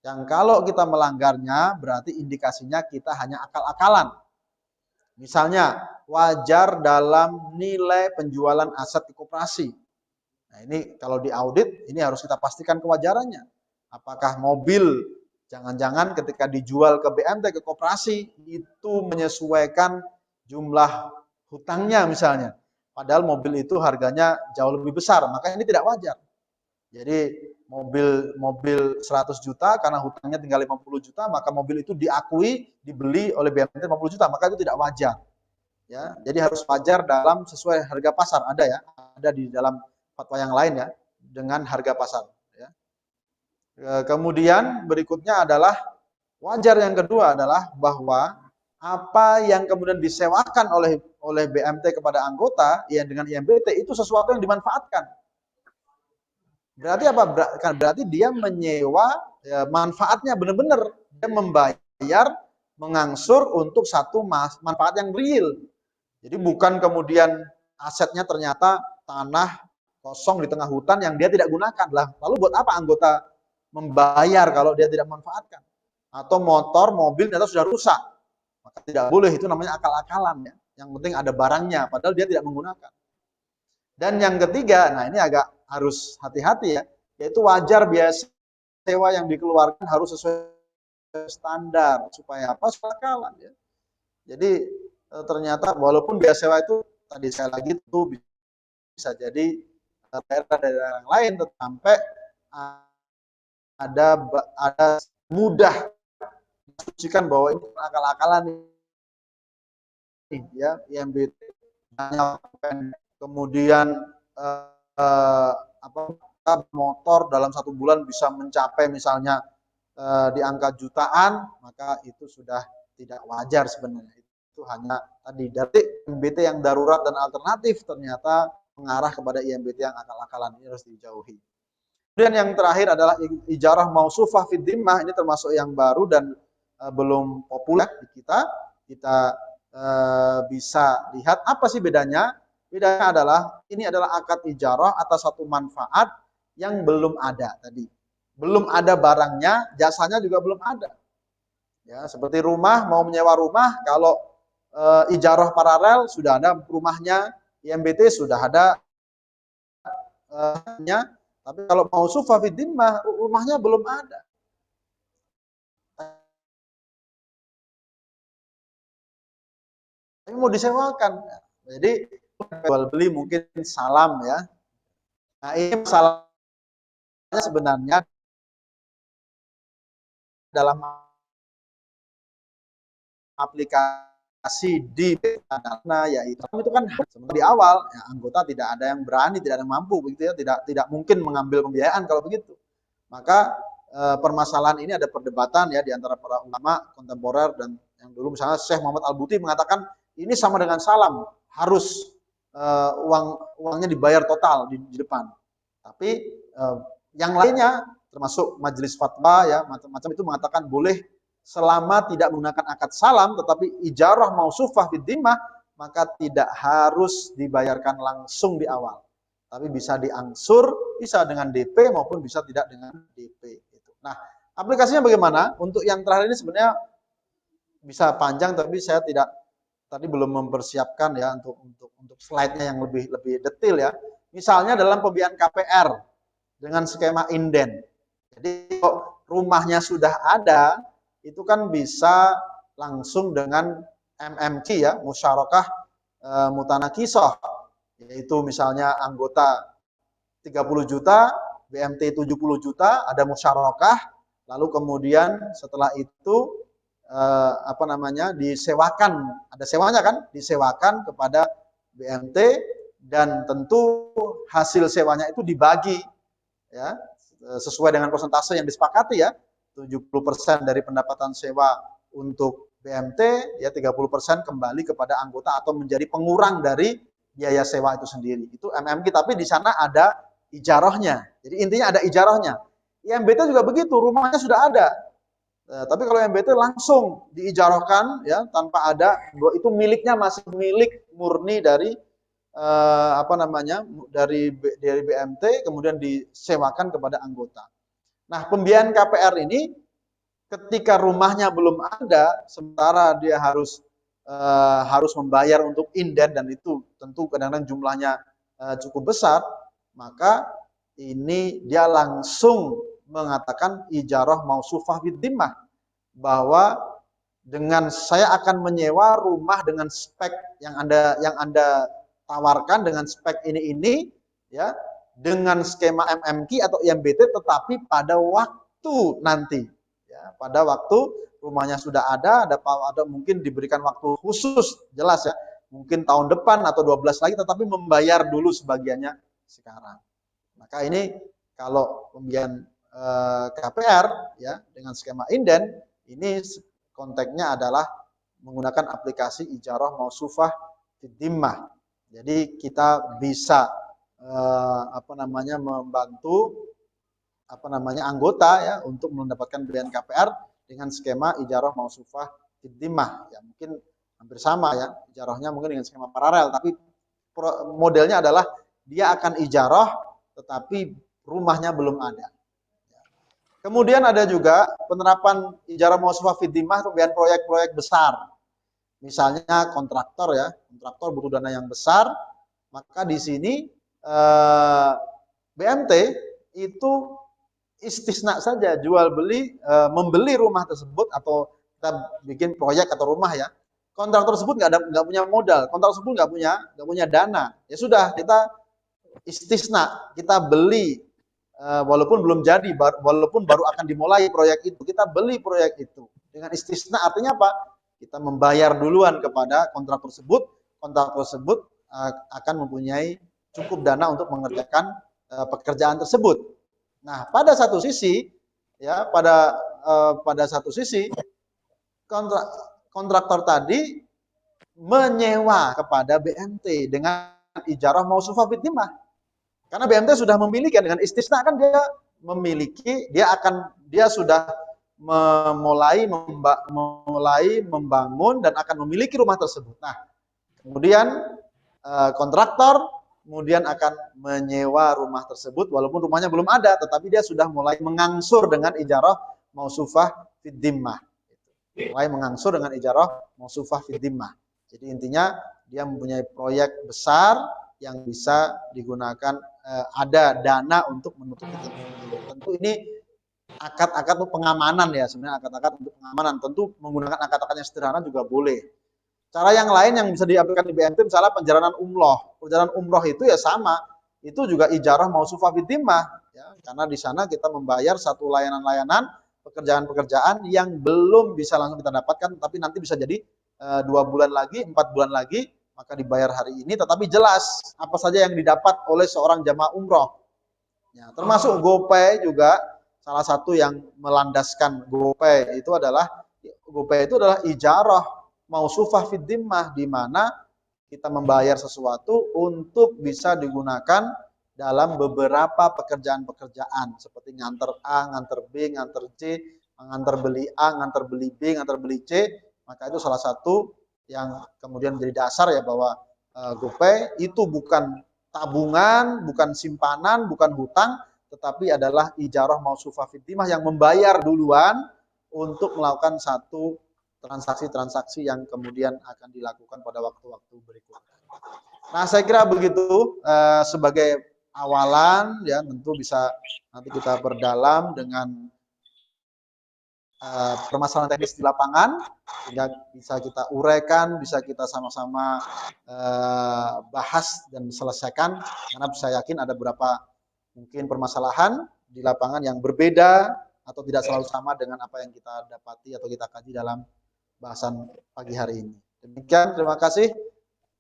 Yang kalau kita melanggarnya berarti indikasinya kita hanya akal-akalan. Misalnya wajar dalam nilai penjualan aset di koperasi. Nah, ini kalau diaudit ini harus kita pastikan kewajarannya. Apakah mobil jangan-jangan ketika dijual ke BMT, ke koperasi, itu menyesuaikan jumlah hutangnya misalnya. Padahal mobil itu harganya jauh lebih besar, maka ini tidak wajar. Jadi mobil 100 juta karena hutangnya tinggal 50 juta, maka mobil itu diakui dibeli oleh BMT 50 juta, maka itu tidak wajar. Ya, jadi harus wajar dalam sesuai harga pasar, ada ya, ada di dalam fatwa yang lain ya, dengan harga pasar ya. Kemudian berikutnya adalah wajar yang kedua adalah bahwa apa yang kemudian disewakan oleh BMT kepada anggota yang dengan IMBT itu sesuatu yang dimanfaatkan. Berarti apa? Berarti dia menyewa ya, manfaatnya benar-benar, dia membayar, mengangsur untuk satu manfaat yang real. Jadi bukan kemudian asetnya ternyata tanah kosong di tengah hutan yang dia tidak gunakan lah. Lalu buat apa anggota membayar kalau dia tidak memanfaatkan? atau motor, mobil ternyata sudah rusak. Maka tidak boleh, itu namanya akal-akalan ya. Yang penting ada barangnya, padahal dia tidak menggunakan. Dan yang ketiga, nah ini agak harus hati-hati ya, yaitu wajar biaya sewa yang dikeluarkan harus sesuai standar. Supaya apa? Supaya akal-akalan ya. Jadi ternyata walaupun biaya sewa itu, tadi saya lagi itu bisa jadi daerah-daerah yang lain, sampai ada mudah mengasumsikan bahwa ini akal-akalan ya, IMBT kemudian motor dalam 1 bulan bisa mencapai misalnya di angka jutaan, maka itu sudah tidak wajar sebenarnya. Itu hanya tadi dari IMBT yang darurat dan alternatif ternyata mengarah kepada IMBT yang akal-akalan, ini harus dijauhi. Kemudian yang terakhir adalah ijarah mausufah fid dhimmah, ini termasuk yang baru dan belum populer di kita. Kita bisa lihat apa sih bedanya. Bedanya adalah ini adalah akad ijarah atas satu manfaat yang belum ada tadi. Belum ada barangnya, jasanya juga belum ada. Ya, seperti rumah, mau menyewa rumah, kalau ijarah paralel sudah ada rumahnya, IMBT sudah ada tapi kalau mau mausufah fid dhimmah, rumahnya belum ada. Tapi mau disewakan. Jadi jual beli mungkin salam ya. Nah, ini masalahnya sebenarnya dalam aplikasi di dana, yaitu itu kan di awal ya, anggota tidak ada yang berani, tidak ada yang mampu begitu ya, tidak mungkin mengambil pembiayaan kalau begitu. Maka permasalahan ini ada perdebatan ya di antara para ulama kontemporer, dan yang dulu misalnya Syekh Muhammad Al-Buti mengatakan ini sama dengan salam, harus uangnya dibayar total di depan. Tapi yang lainnya termasuk majelis fatwa ya macam-macam itu mengatakan boleh selama tidak menggunakan akad salam, tetapi ijarah mausufah fid dhimmah, maka tidak harus dibayarkan langsung di awal. Tapi bisa diangsur, bisa dengan DP maupun bisa tidak dengan DP. Nah, aplikasinya bagaimana? Untuk yang terakhir ini sebenarnya bisa panjang, tapi saya tadi belum mempersiapkan ya untuk slide-nya yang lebih detail ya. Misalnya dalam pembiayaan KPR dengan skema inden. Jadi kalau rumahnya sudah ada, itu kan bisa langsung dengan MMQ ya, musyarakah mutanakisah. Yaitu misalnya anggota 30 juta, BMT 70 juta, ada musyarakah, lalu kemudian setelah itu disewakan, ada sewanya kan, disewakan kepada BMT, dan tentu hasil sewanya itu dibagi ya sesuai dengan persentase yang disepakati ya, 70% dari pendapatan sewa untuk BMT, ya 30% kembali kepada anggota atau menjadi pengurang dari biaya sewa itu sendiri. Itu MMQ, tapi di sana ada ijarahnya. Jadi intinya ada ijarahnya. IMBT juga begitu, rumahnya sudah ada. Tapi kalau IMBT langsung diijarahkan ya tanpa ada, itu miliknya masih milik murni dari dari BMT, kemudian disewakan kepada anggota. Nah, pembiayaan KPR ini ketika rumahnya belum ada, sementara dia harus membayar untuk inden, dan itu tentu kadang-kadang jumlahnya cukup besar, maka ini dia langsung mengatakan ijarah mausufah fid dhimmah, bahwa dengan saya akan menyewa rumah dengan spek yang Anda tawarkan dengan spek ini ya, dengan skema MMQ atau IMBT, tetapi pada waktu nanti ya, pada waktu rumahnya sudah ada mungkin diberikan waktu khusus, jelas ya, mungkin tahun depan atau 12 lagi, tetapi membayar dulu sebagiannya sekarang. Maka ini kalau pembiayaan KPR ya dengan skema inden, ini konteksnya adalah menggunakan aplikasi ijarah mausufah fid dhimmah. Jadi kita bisa membantu anggota ya untuk mendapatkan pembiayaan KPR dengan skema ijarah mausufah fid dhimmah. Ya mungkin hampir sama ya, ijarahnya mungkin dengan skema paralel, tapi modelnya adalah dia akan ijarah tetapi rumahnya belum ada. Kemudian ada juga penerapan ijarah mausufah fid dhimmah untuk proyek-proyek besar. Misalnya kontraktor ya, kontraktor butuh dana yang besar, maka di sini BMT itu istisna saja jual beli membeli rumah tersebut atau kita bikin proyek atau rumah ya. Kontraktor tersebut nggak punya modal, kontraktor tersebut nggak punya dana. Ya sudah kita istisna, kita beli walaupun belum jadi, walaupun baru akan dimulai proyek itu, kita beli proyek itu. Dengan istisna artinya apa? Kita membayar duluan kepada kontraktor tersebut akan mempunyai cukup dana untuk mengerjakan pekerjaan tersebut. Nah, pada satu sisi ya, pada satu sisi kontraktor tadi menyewa kepada BMT dengan ijarah mausufah fid dhimmah. Karena BMT sudah memiliki dengan istisna kan dia memiliki, dia sudah mulai membangun dan akan memiliki rumah tersebut. Nah, kemudian kontraktor kemudian akan menyewa rumah tersebut walaupun rumahnya belum ada, tetapi dia sudah mulai mengangsur dengan ijarah mausufah fid dhimmah. Mulai mengangsur dengan ijarah mausufah fid dhimmah. Jadi intinya dia mempunyai proyek besar yang bisa digunakan, ada dana untuk menutupi tersebut. Tentu ini akad-akad untuk pengamanan ya, sebenarnya akad-akad untuk pengamanan. Tentu menggunakan akad-akad yang sederhana juga boleh. Cara yang lain yang bisa diaplikasikan di BMT misalnya perjalanan umroh. Perjalanan umroh itu ya sama, itu juga ijarah mausufah fid dhimmah ya, karena di sana kita membayar satu layanan-layanan, pekerjaan-pekerjaan yang belum bisa langsung kita dapatkan, tapi nanti bisa jadi 2 bulan lagi, 4 bulan lagi, maka dibayar hari ini, tetapi jelas apa saja yang didapat oleh seorang jamaah umroh. Ya, termasuk GoPay juga salah satu yang melandaskan GoPay itu adalah ijarah mausufah fid dhimmah, di mana kita membayar sesuatu untuk bisa digunakan dalam beberapa pekerjaan-pekerjaan seperti nganter A, nganter B, nganter C, nganter beli A, nganter beli B, nganter beli C, maka itu salah satu yang kemudian menjadi dasar ya bahwa GoPay itu bukan tabungan, bukan simpanan, bukan hutang, tetapi adalah ijarah mausufah fid dhimmah yang membayar duluan untuk melakukan satu transaksi-transaksi yang kemudian akan dilakukan pada waktu-waktu berikutnya. Nah, saya kira begitu sebagai awalan ya, tentu bisa nanti kita perdalam dengan permasalahan teknis di lapangan, sehingga bisa kita uraikan, bisa kita sama-sama bahas dan selesaikan, karena saya yakin ada beberapa mungkin permasalahan di lapangan yang berbeda atau tidak selalu sama dengan apa yang kita dapati atau kita kaji dalam bahasan pagi hari ini. Demikian, terima kasih.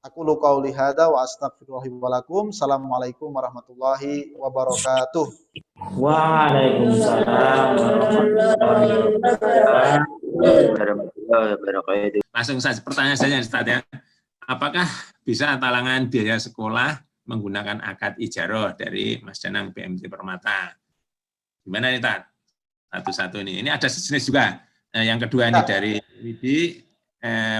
Aku qauli hadza wa astaghfirullahi wa lakum. Assalamualaikum warahmatullahi wabarakatuh. Waalaikumsalam warahmatullahi wabarakatuh. Langsung saja pertanyaan saja Ustaz ya. Apakah bisa talangan biaya sekolah menggunakan akad ijarah dari Mas Danang BMT Permata? Gimana nih Tat? Satu-satu ini. Ini ada sejenis juga. Yang kedua ini dari Widi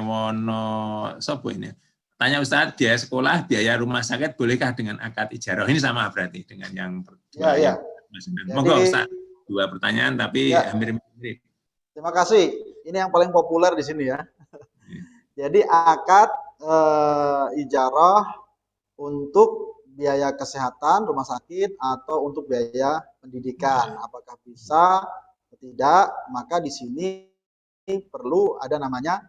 Wonosobo ini. Tanya Ustaz, biaya sekolah, biaya rumah sakit bolehkah dengan akad ijarah? Ini sama berarti dengan yang kedua. Ya. Monggo Ustaz, 2 pertanyaan tapi hampir mirip. Terima kasih. Ini yang paling populer di sini ya. Jadi akad ijarah untuk biaya kesehatan rumah sakit atau untuk biaya pendidikan, apakah bisa atau tidak? Maka di sini perlu ada namanya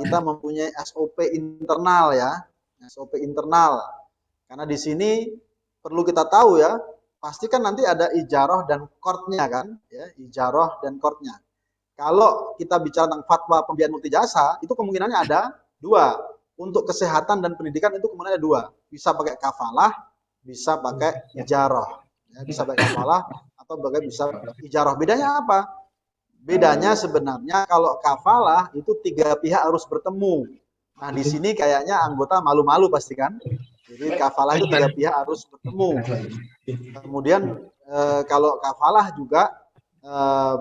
kita mempunyai SOP internal ya, SOP internal. Karena di sini perlu kita tahu ya, pasti kan nanti ada ijarah dan qardnya kan, ya, ijarah dan qardnya. Kalau kita bicara tentang fatwa pembiayaan multijasa, itu kemungkinannya ada 2. Untuk kesehatan dan pendidikan itu kemungkinannya 2. Bisa pakai kafalah, bisa pakai ijarah. Ya, bisa pakai kafalah atau bisa ijarah. Bedanya apa? Bedanya sebenarnya kalau kafalah itu 3 pihak harus bertemu. Nah, di sini kayaknya anggota malu-malu pasti kan. Jadi kafalah itu 3 pihak harus bertemu. Kemudian kalau kafalah juga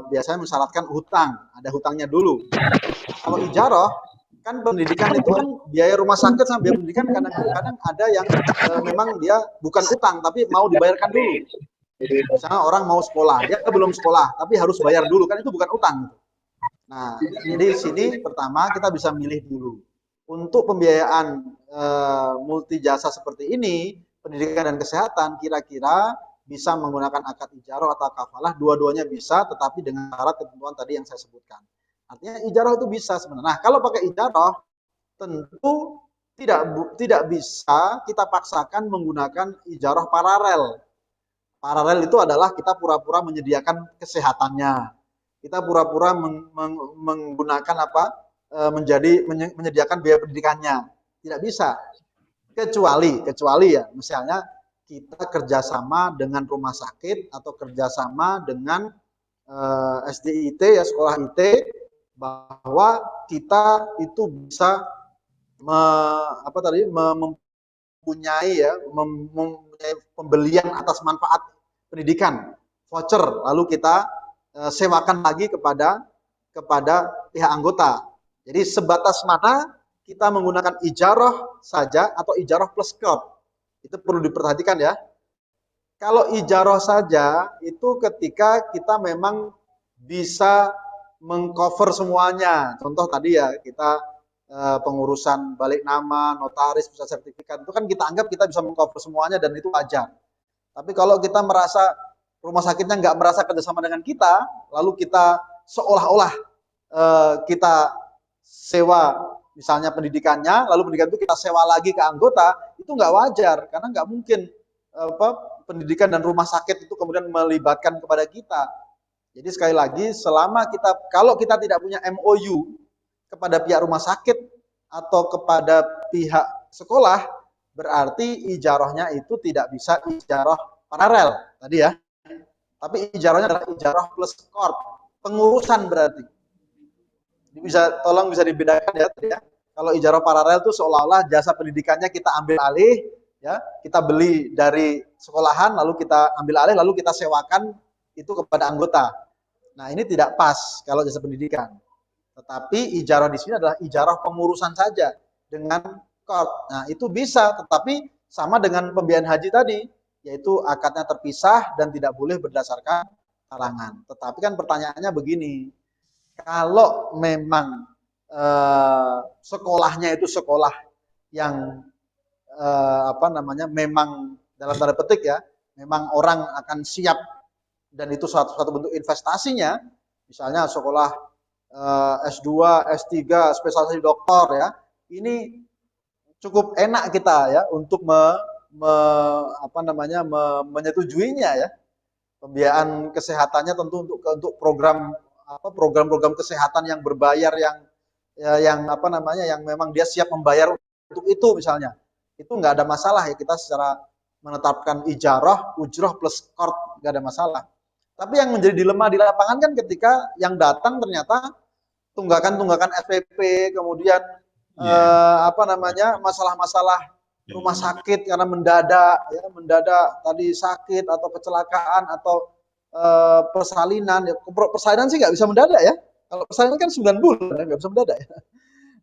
biasanya mensyaratkan hutang, ada hutangnya dulu. Kalau ijarah kan pendidikan itu kan biaya rumah sakit sama biaya pendidikan kadang-kadang ada yang memang dia bukan hutang tapi mau dibayarkan dulu. Misalnya orang mau sekolah, dia belum sekolah, tapi harus bayar dulu, kan itu bukan utang. Nah, jadi di sini pertama kita bisa milih dulu. Untuk pembiayaan multi jasa seperti ini, pendidikan dan kesehatan, kira-kira bisa menggunakan akad ijaroh atau kafalah, dua-duanya bisa, tetapi dengan syarat ketentuan tadi yang saya sebutkan. Artinya ijaroh itu bisa sebenarnya. Nah, kalau pakai ijaroh, tentu tidak bisa kita paksakan menggunakan ijaroh paralel. Paralel itu adalah kita pura-pura menyediakan kesehatannya. Kita pura-pura menggunakan menyediakan biaya pendidikannya. Tidak bisa. Kecuali ya, misalnya kita kerjasama dengan rumah sakit atau kerjasama dengan SDIT ya, sekolah IT, bahwa kita itu bisa mempunyai pembelian atas manfaat pendidikan, voucher, lalu kita sewakan lagi kepada pihak anggota. Jadi sebatas mana kita menggunakan ijaroh saja atau ijaroh plus qard, itu perlu diperhatikan ya. Kalau ijaroh saja itu ketika kita memang bisa mengcover semuanya. Contoh tadi ya, kita pengurusan balik nama, notaris, pusat sertifikat, itu kan kita anggap kita bisa mengcover semuanya dan itu wajar. Tapi kalau kita merasa rumah sakitnya nggak merasa kerjasama dengan kita, lalu kita seolah-olah kita sewa misalnya pendidikannya, lalu pendidikan itu kita sewa lagi ke anggota, itu nggak wajar, karena nggak mungkin pendidikan dan rumah sakit itu kemudian melibatkan kepada kita. Jadi sekali lagi, kalau kita tidak punya MOU kepada pihak rumah sakit atau kepada pihak sekolah, berarti ijarohnya itu tidak bisa ijaroh paralel tadi ya. Tapi ijarohnya adalah ijaroh plus qard, pengurusan berarti. Tolong bisa dibedakan ya. Kalau ijaroh paralel itu seolah-olah jasa pendidikannya kita ambil alih, ya, kita beli dari sekolahan, lalu kita ambil alih, lalu kita sewakan itu kepada anggota. Nah, ini tidak pas kalau jasa pendidikan. Tetapi ijaroh di sini adalah ijaroh pengurusan saja dengan qard. Nah, itu bisa, tetapi sama dengan pembiayaan haji tadi, yaitu akadnya terpisah dan tidak boleh berdasarkan talangan. Tetapi kan pertanyaannya begini, kalau memang sekolahnya itu sekolah yang memang dalam tanda petik ya, memang orang akan siap dan itu suatu bentuk investasinya, misalnya sekolah S2, S3, spesialisasi doktor ya, ini cukup enak kita ya untuk menyetujuinya ya. Pembiayaan kesehatannya tentu untuk program-program kesehatan yang berbayar yang memang dia siap membayar untuk itu misalnya. Itu nggak ada masalah ya, kita secara menetapkan ijarah, ujroh plus qard nggak ada masalah. Tapi yang menjadi dilema di lapangan kan ketika yang datang ternyata tunggakan SPP, kemudian masalah-masalah rumah sakit karena mendadak tadi sakit atau kecelakaan atau persalinan. Persalinan sih nggak bisa mendadak ya. Kalau persalinan kan 9 bulan nggak bisa mendadak ya.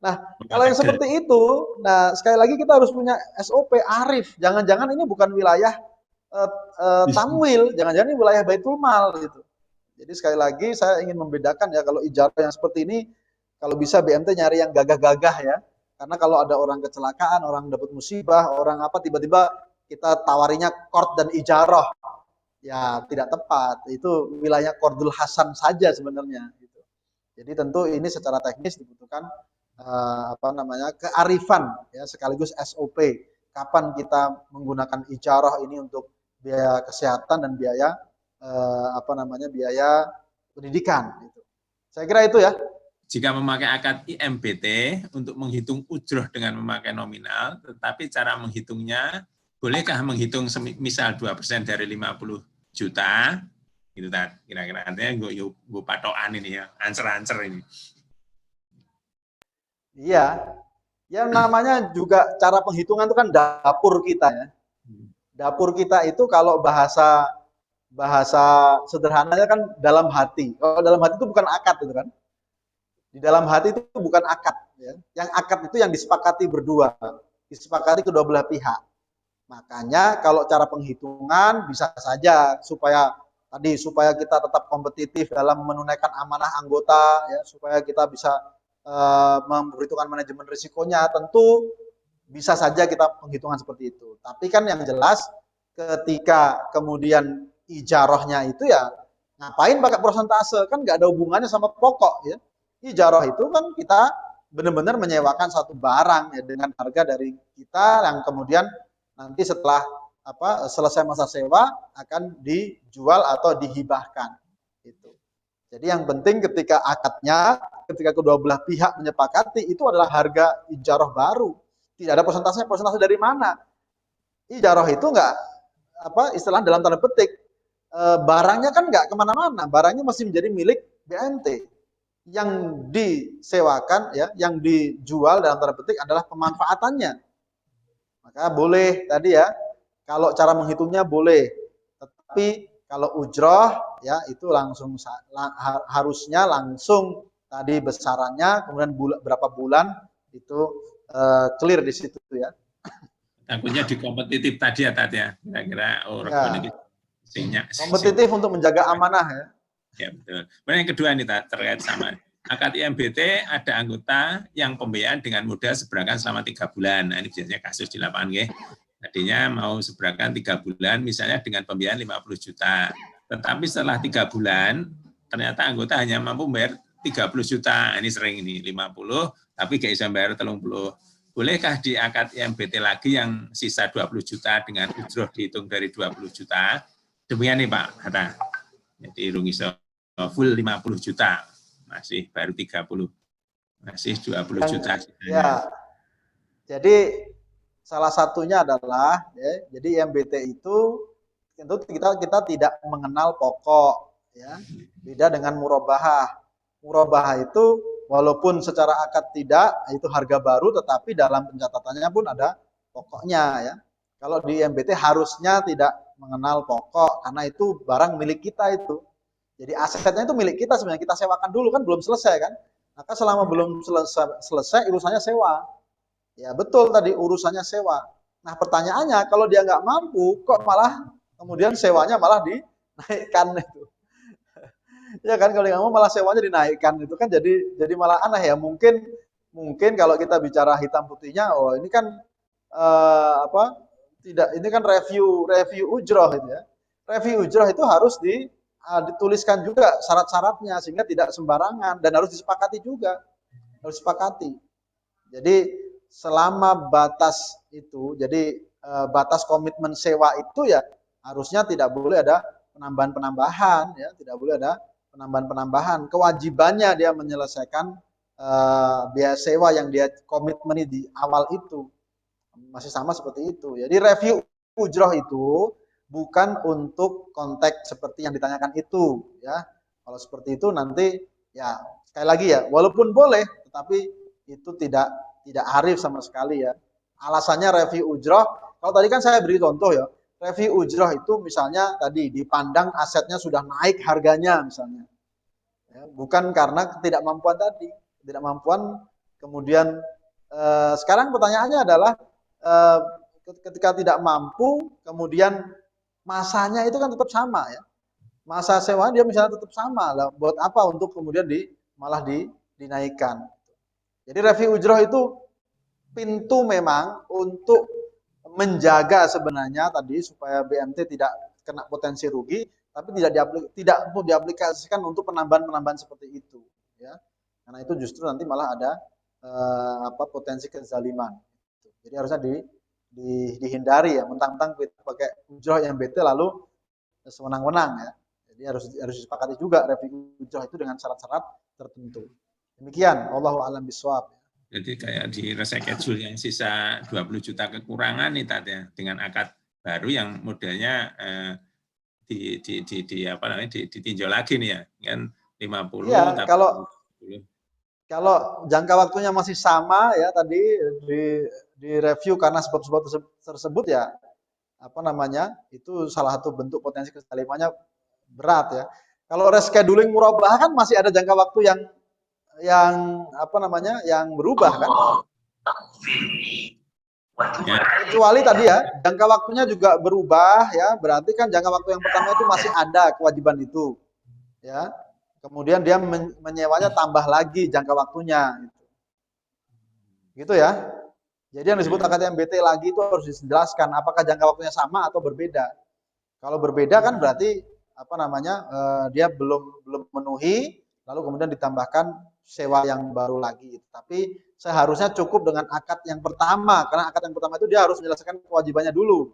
Nah, kalau yang seperti itu, nah sekali lagi kita harus punya SOP arif. Jangan-jangan ini bukan wilayah tamwil, jangan-jangan ini wilayah baitul mal gitu. Jadi sekali lagi saya ingin membedakan ya, kalau ijarah yang seperti ini, kalau bisa BMT nyari yang gagah-gagah ya. Karena kalau ada orang kecelakaan, orang dapat musibah, orang tiba-tiba kita tawarinya qard dan ijarah, ya tidak tepat. Itu wilayah qardul hasan saja sebenarnya. Gitu. Jadi tentu ini secara teknis dibutuhkan kearifan ya, sekaligus SOP. Kapan kita menggunakan ijarah ini untuk biaya kesehatan dan biaya biaya pendidikan. Gitu. Saya kira itu ya. Jika memakai akad IMBT untuk menghitung ujroh dengan memakai nominal, tetapi cara menghitungnya, bolehkah menghitung misal 2% dari 50 juta, gitu kan? Kira-kira artinya gue patokan ini ya, ancer-ancer ini. Iya, yang namanya juga cara penghitungan itu kan dapur kita ya. Dapur kita itu kalau bahasa sederhananya kan dalam hati. Kalau dalam hati itu bukan akad itu kan. Di dalam hati itu bukan akad ya. Yang akad itu yang disepakati berdua, disepakati kedua belah pihak. Makanya kalau cara penghitungan bisa saja supaya kita tetap kompetitif dalam menunaikan amanah anggota, ya, supaya kita bisa memperhitungkan manajemen risikonya, tentu bisa saja kita penghitungan seperti itu. Tapi kan yang jelas ketika kemudian ijarohnya itu ya ngapain pakai persentase, kan nggak ada hubungannya sama pokok ya. Ijaroh itu kan kita benar-benar menyewakan satu barang ya dengan harga dari kita yang kemudian nanti setelah selesai masa sewa akan dijual atau dihibahkan itu. Jadi yang penting ketika akadnya, ketika kedua belah pihak menyepakati itu adalah harga ijaroh baru. Tidak ada persentasenya, persentase dari mana? Ijaroh itu enggak istilah dalam tanda petik barangnya kan enggak kemana-mana, barangnya masih menjadi milik BMT. Yang disewakan ya, yang dijual dalam tanda petik adalah pemanfaatannya. Maka boleh tadi ya, kalau cara menghitungnya boleh, tetapi kalau ujroh ya itu langsung harusnya langsung tadi besarannya, kemudian berapa bulan itu clear di situ ya. Takutnya di kompetitif tadi ya Tat ya, kira-kira kompetitif untuk menjaga amanah ya. Ya betul. Kemudian yang kedua nih Tat, terkait sama akad IMBT ada anggota yang pembiayaan dengan mudah seberangkan selama 3 bulan. Nah, ini biasanya kasus di lapangan ya. Tadinya mau seberangkan 3 bulan misalnya dengan pembiayaan 50 juta. Tetapi setelah 3 bulan ternyata anggota hanya mampu membayar 30 juta. Ini sering ini 50 tapi gak bisa bayar 30. Bolehkah di akad IMBT lagi yang sisa 20 juta dengan ujroh dihitung dari 20 juta? Demikian nih Pak Hatta. Jadi rungiso full 50 juta. Masih baru 30. Masih 20 juta. Ya. Jadi salah satunya adalah ya, jadi IMBT itu tentu kita tidak mengenal pokok ya. Beda dengan murabahah. Murabahah itu walaupun secara akad tidak itu harga baru, tetapi dalam pencatatannya pun ada pokoknya ya. Kalau di IMBT harusnya tidak mengenal pokok karena itu barang milik kita itu. Jadi asetnya itu milik kita sebenarnya, kita sewakan dulu kan belum selesai kan. Maka selama belum selesai urusannya sewa. Ya betul tadi urusannya sewa. Nah pertanyaannya kalau dia nggak mampu kok malah kemudian sewanya malah dinaikkan itu. Ya kan kalau nggak mau malah sewanya dinaikkan itu kan jadi malah aneh ya. Mungkin kalau kita bicara hitam putihnya, oh ini kan ini kan review ujroh itu ya. Review ujroh itu harus dituliskan juga syarat-syaratnya sehingga tidak sembarangan dan harus disepakati juga. Harus disepakati. Jadi selama batas itu, jadi batas komitmen sewa itu ya harusnya tidak boleh ada penambahan-penambahan ya, tidak boleh ada penambahan-penambahan. Kewajibannya dia menyelesaikan biaya sewa yang dia komitmen di awal itu. Masih sama seperti itu. Jadi review ujroh itu bukan untuk konteks seperti yang ditanyakan itu ya. Kalau seperti itu nanti ya sekali lagi ya, walaupun boleh tetapi itu tidak arif sama sekali ya. Alasannya review ujroh, kalau tadi kan saya beri contoh ya, review ujroh itu misalnya tadi dipandang asetnya sudah naik harganya misalnya. Ya, bukan karena ketidakmampuan tadi, ketidakmampuan kemudian sekarang pertanyaannya adalah ketika tidak mampu kemudian masanya itu kan tetap sama ya. Masa sewa dia misalnya tetap sama lah, buat apa untuk kemudian malah dinaikkan. Jadi review ujroh itu pintu memang untuk menjaga sebenarnya tadi supaya BMT tidak kena potensi rugi, tapi tidak untuk diaplikasikan untuk penambahan-penambahan seperti itu ya. Karena itu justru nanti malah ada potensi kezaliman. Jadi harusnya dihindari ya, mentang-mentang kita pakai ujroh yang BT lalu sewenang-wenang ya. Jadi harus disepakati juga review ujroh itu dengan syarat-syarat tertentu. Demikian, wallahu a'lam bishawab. Jadi kayak di reschedule yang sisa 20 juta kekurangan nih Tat ya, dengan akad baru yang modelnya ditinjau lagi nih ya, kan 50 ya, tapi kalau jangka waktunya masih sama ya tadi di review karena sebab-sebab tersebut ya itu salah satu bentuk potensi kezalimannya berat ya. Kalau rescheduling murabahah kan masih ada jangka waktu yang berubah kan. Ya. Kecuali tadi ya, jangka waktunya juga berubah ya, berarti kan jangka waktu yang pertama itu masih ada kewajiban itu. Ya. Kemudian dia menyewanya tambah lagi jangka waktunya. Gitu ya. Jadi yang disebut akad MBT lagi itu harus dijelaskan apakah jangka waktunya sama atau berbeda. Kalau berbeda kan berarti apa namanya dia belum memenuhi, lalu kemudian ditambahkan sewa yang baru lagi. Tapi seharusnya cukup dengan akad yang pertama, karena akad yang pertama itu dia harus menyelesaikan kewajibannya dulu.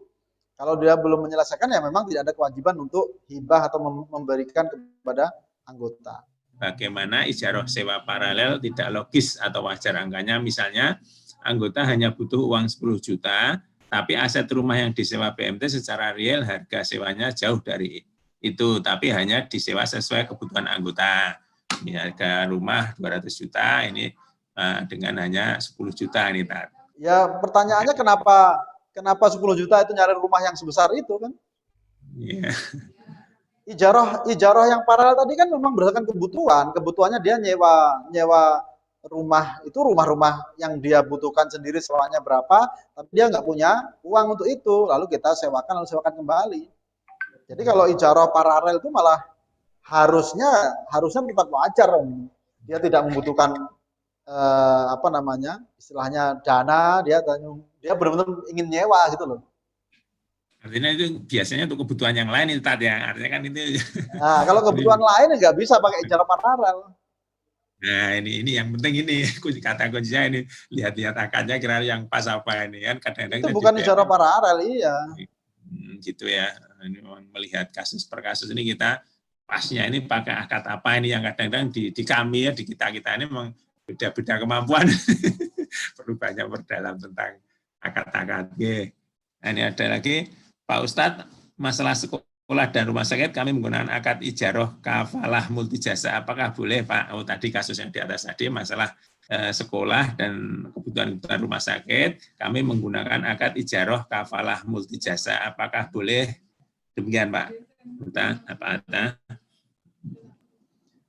Kalau dia belum menyelesaikan ya memang tidak ada kewajiban untuk hibah atau memberikan kepada anggota. Bagaimana ijarah sewa paralel tidak logis atau wajar angkanya, misalnya anggota hanya butuh uang 10 juta, tapi aset rumah yang disewa BMT secara real harga sewanya jauh dari itu, tapi hanya disewa sesuai kebutuhan anggota. Ini harga rumah 200 juta, ini dengan hanya 10 juta ini, Tat. Ya pertanyaannya kenapa 10 juta itu nyari rumah yang sebesar itu kan? Iya. Ijarah yang paralel tadi kan memang berdasarkan kebutuhannya dia nyewa rumah itu rumah-rumah yang dia butuhkan sendiri sewanya berapa, tapi dia nggak punya uang untuk itu, lalu kita sewakan kembali. Jadi kalau ijarah paralel itu malah harusnya tetap wajar, dia tidak membutuhkan apa namanya istilahnya dana, dia benar-benar ingin nyewa gitu loh. Artinya itu biasanya untuk kebutuhan yang lain itu tadi ya, artinya kan itu. Nah kalau kebutuhan lain nggak bisa pakai ijarah paralel. Nah ini yang penting ini kata kuncinya ini lihat-lihat akadnya kira yang pas apa ini kan kadang-kadang itu bukan ijarah paralel, iya. Gitu ya, ini melihat kasus per kasus ini kita pasnya ini pakai akad apa ini yang kadang-kadang di kami ya di kita ini memang beda-beda kemampuan perlu banyak berdalam tentang akad-akad. Nah, ini ada lagi Pak Ustadz, masalah sekolah dan rumah sakit kami menggunakan akad ijarah kafalah multijasa. Apakah boleh Pak? Oh tadi kasus yang di atas tadi masalah sekolah dan kebutuhan rumah sakit, kami menggunakan akad ijarah kafalah multijasa. Apakah boleh demikian Pak? Apa?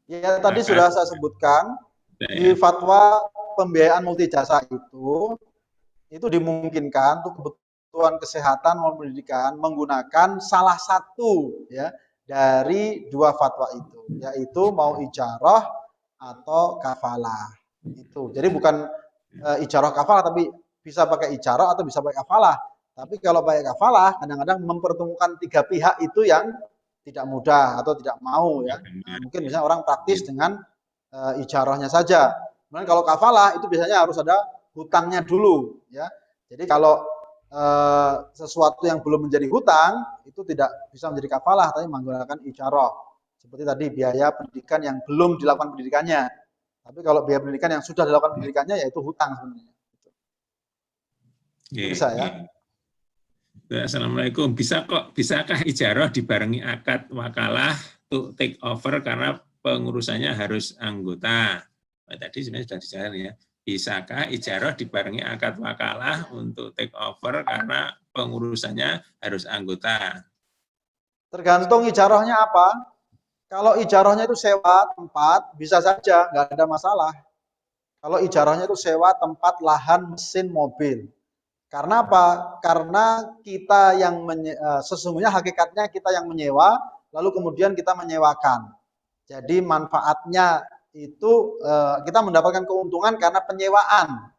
Ya tadi sudah saya sebutkan di fatwa pembiayaan multijasa itu dimungkinkan untuk kebutuhan kesehatan maupun pendidikan menggunakan salah satu ya dari dua fatwa itu, yaitu mau ijarah atau kafalah. Itu. Jadi bukan ijarah kafalah, tapi bisa pakai ijarah atau bisa pakai kafalah. Tapi kalau pakai kafalah kadang-kadang mempertemukan tiga pihak itu yang tidak mudah atau tidak mau ya. Nah, mungkin misalnya orang praktis dengan ijarahnya saja. Kemudian kalau kafalah itu biasanya harus ada hutangnya dulu ya. Jadi kalau sesuatu yang belum menjadi hutang itu tidak bisa menjadi kafalah, tapi menggunakan ijarah. Seperti tadi biaya pendidikan yang belum dilakukan pendidikannya. Tapi kalau biaya pendidikan yang sudah dilakukan pendidikannya yaitu hutang sebenarnya. Bisa ya. Assalamualaikum. Bisakah ijarah dibarengi akad wakalah untuk take over karena pengurusannya harus anggota? Nah, tadi sebenarnya sudah dijelaskan ya. Bisakah ijarah dibarengi akad wakalah untuk take over karena pengurusannya harus anggota? Tergantung ijarahnya apa. Kalau ijarahnya itu sewa tempat, bisa saja, nggak ada masalah. Kalau ijarahnya itu sewa tempat, lahan, mesin, mobil. Karena apa? Karena kita yang sesungguhnya hakikatnya kita yang menyewa, lalu kemudian kita menyewakan. Jadi manfaatnya itu kita mendapatkan keuntungan karena penyewaan,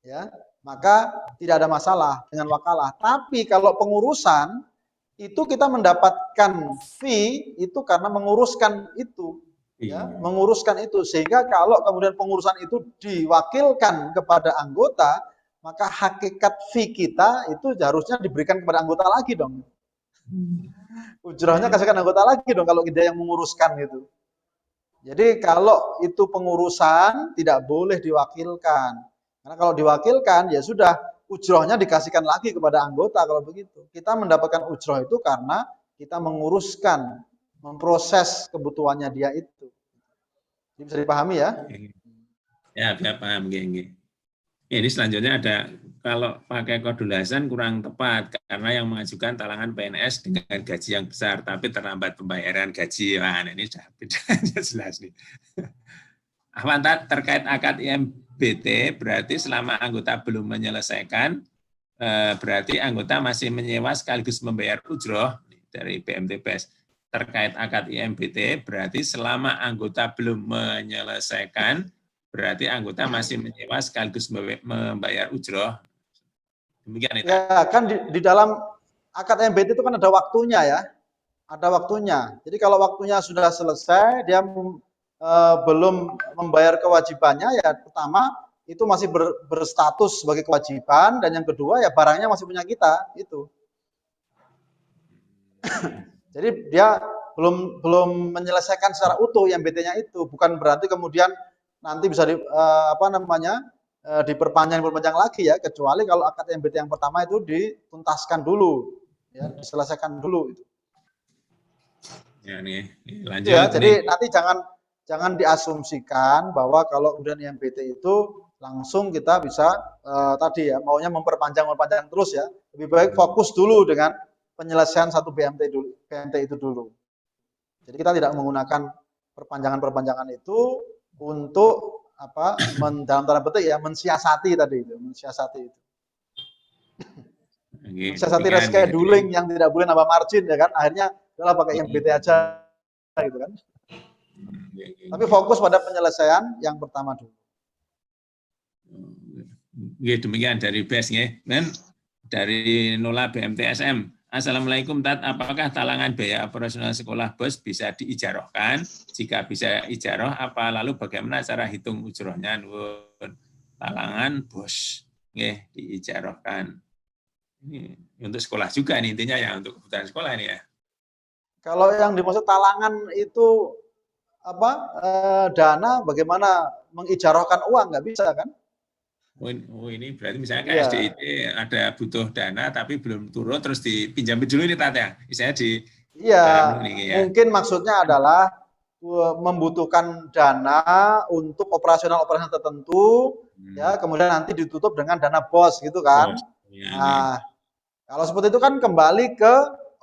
ya maka tidak ada masalah dengan wakalah. Tapi kalau pengurusan itu kita mendapatkan fee itu karena menguruskan itu, ya menguruskan itu sehingga kalau kemudian pengurusan itu diwakilkan kepada anggota, maka hakikat fee kita itu harusnya diberikan kepada anggota lagi dong. Ujrahnya kasihkan anggota lagi dong kalau kita yang menguruskan gitu. Jadi kalau itu pengurusan tidak boleh diwakilkan. Karena kalau diwakilkan ya sudah ujrohnya dikasihkan lagi kepada anggota kalau begitu. Kita mendapatkan ujroh itu karena kita menguruskan, memproses kebutuhannya dia itu. Jadi bisa dipahami ya? Ya, bisa paham. Ini selanjutnya ada kalau pakai kodulasan kurang tepat karena yang mengajukan talangan PNS dengan gaji yang besar tapi terlambat pembayaran gaji. Wah, ini sudah bedanya jelas nih. Ahmad, terkait akad IMBT berarti selama anggota belum menyelesaikan berarti anggota masih menyewa sekaligus membayar ujroh dari BMT BES terkait akad IMBT, berarti selama anggota belum menyelesaikan, berarti anggota masih menyewa sekaligus membayar ujroh. Demikian itu. Ya, kan di dalam akad IMBT itu kan ada waktunya ya. Ada waktunya. Jadi kalau waktunya sudah selesai, dia belum membayar kewajibannya, ya pertama itu masih berstatus sebagai kewajiban, dan yang kedua ya barangnya masih punya kita, itu. Jadi dia belum menyelesaikan secara utuh IMBT-nya itu, bukan berarti kemudian nanti bisa diperpanjang lagi ya, kecuali kalau akad IMBT yang pertama itu dituntaskan dulu, ya, diselesaikan dulu itu. Ya, nih, lanjut. Ya, jadi nanti jangan diasumsikan bahwa kalau kemudian IMBT itu langsung kita bisa tadi ya maunya memperpanjang terus ya. Lebih baik fokus dulu dengan penyelesaian satu BMT itu dulu. Jadi kita tidak menggunakan perpanjangan itu untuk dalam tanda petik ya mensiasati tadi itu, mensiasati itu. Mensiasati rescheduling yang tidak boleh nambah margin ya kan, akhirnya adalah pakai IMBT aja gitu kan. Tapi fokus pada penyelesaian yang pertama dulu. Demikian dari BES ya. Dan dari Nula BMT SM. Assalamualaikum Tat, apakah talangan biaya operasional sekolah BOS bisa diijarohkan? Jika bisa ijaroh, apa lalu bagaimana cara hitung ujrohnya? Talangan BOS diijarohkan. Ini untuk sekolah juga nih, intinya ya untuk kebutuhan sekolah ini ya. Kalau yang dimaksud talangan itu dana, bagaimana mengijarohkan uang, nggak bisa kan? Oh ini berarti misalnya ke SDIT ada butuh dana tapi belum turun terus dipinjam dulu ini Tat ya? Misalnya mungkin maksudnya adalah membutuhkan dana untuk operasional tertentu, ya kemudian nanti ditutup dengan dana BOS gitu kan? Nah, kalau seperti itu kan kembali ke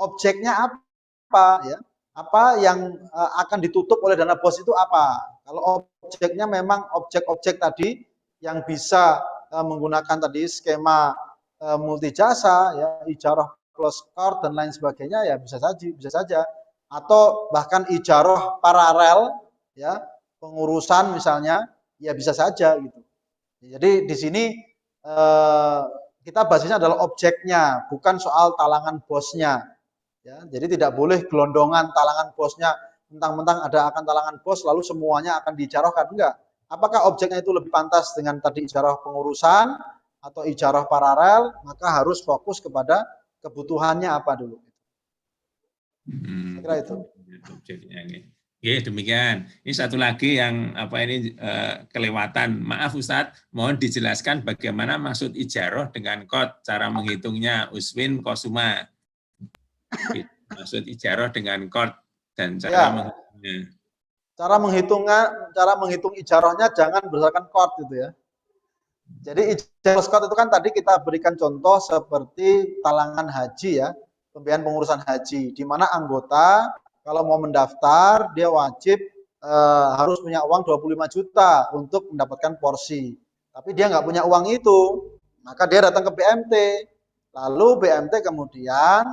objeknya apa ya? Apa yang akan ditutup oleh dana BOS itu apa? Kalau objeknya memang objek-objek tadi yang bisa menggunakan tadi skema multijasa, ya ijarah plus qard dan lain sebagainya, ya bisa saja. Atau bahkan ijarah paralel, ya pengurusan misalnya, ya bisa saja gitu. Jadi di sini kita basisnya adalah objeknya, bukan soal talangan bosnya. Ya, jadi tidak boleh gelondongan talangan bosnya, mentang-mentang akan talangan bos lalu semuanya akan diijarahkan, enggak. Apakah objeknya itu lebih pantas dengan tadi ijarah pengurusan atau ijarah paralel, maka harus fokus kepada kebutuhannya apa dulu. Saya kira itu. Ya, demikian. Ini satu lagi yang kelewatan. Maaf Ustadz, mohon dijelaskan bagaimana maksud ijarah dengan qard, cara menghitungnya Uswin Kosuma. Maksud ijarah dengan qard dan cara menghitungnya. Cara menghitung ijarahnya jangan berdasarkan qard gitu ya. Jadi ijarah qard itu kan tadi kita berikan contoh seperti talangan haji ya, pembiayaan pengurusan haji, di mana anggota kalau mau mendaftar dia wajib harus punya uang 25 juta untuk mendapatkan porsi. Tapi dia nggak punya uang itu, maka dia datang ke BMT. Lalu BMT kemudian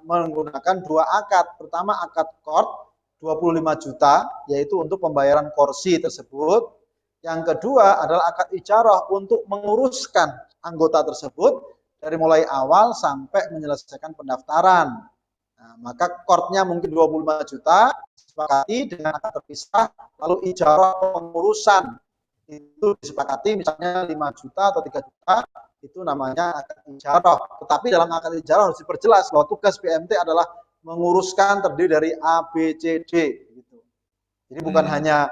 menggunakan dua akad. Pertama akad qard 25 juta, yaitu untuk pembayaran porsi tersebut. Yang kedua adalah akad ijarah untuk menguruskan anggota tersebut dari mulai awal sampai menyelesaikan pendaftaran. Nah, maka qardnya mungkin 25 juta, disepakati dengan akad terpisah, lalu ijarah pengurusan itu disepakati misalnya 5 juta atau 3 juta, itu namanya akad ijarah. Tetapi dalam akad ijarah harus diperjelas bahwa tugas BMT adalah menguruskan terdiri dari A, B, C, D. Gitu. Jadi bukan hanya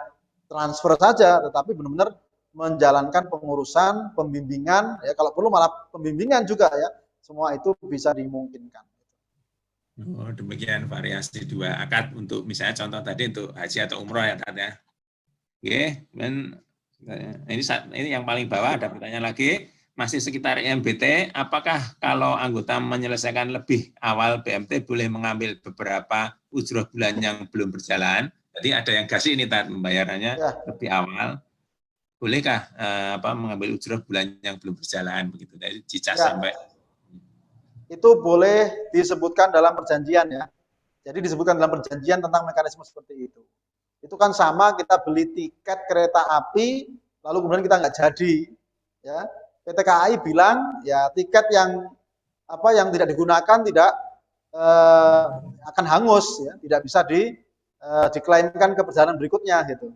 transfer saja, tetapi benar-benar menjalankan pengurusan, pembimbingan, ya kalau perlu malah pembimbingan juga ya, semua itu bisa dimungkinkan. Oh, demikian variasi dua akad untuk misalnya contoh tadi untuk haji atau umroh ya Tat ya. Oke, dan ini yang paling bawah ada pertanyaan lagi. Masih sekitar IMBT, apakah kalau anggota menyelesaikan lebih awal BMT boleh mengambil beberapa ujroh bulan yang belum berjalan? Jadi ada yang kasih ini Tat, membayarannya lebih awal. bolehkah mengambil ujroh bulan yang belum berjalan begitu dari cicas Ya. sampai Itu boleh disebutkan dalam perjanjian ya. Jadi disebutkan dalam perjanjian tentang mekanisme seperti itu. Itu kan sama kita beli tiket kereta api, lalu kemudian kita nggak jadi. Ya, PT KAI bilang ya tiket yang tidak digunakan tidak akan hangus, ya, tidak bisa diklaimkan ke perjalanan berikutnya gitu.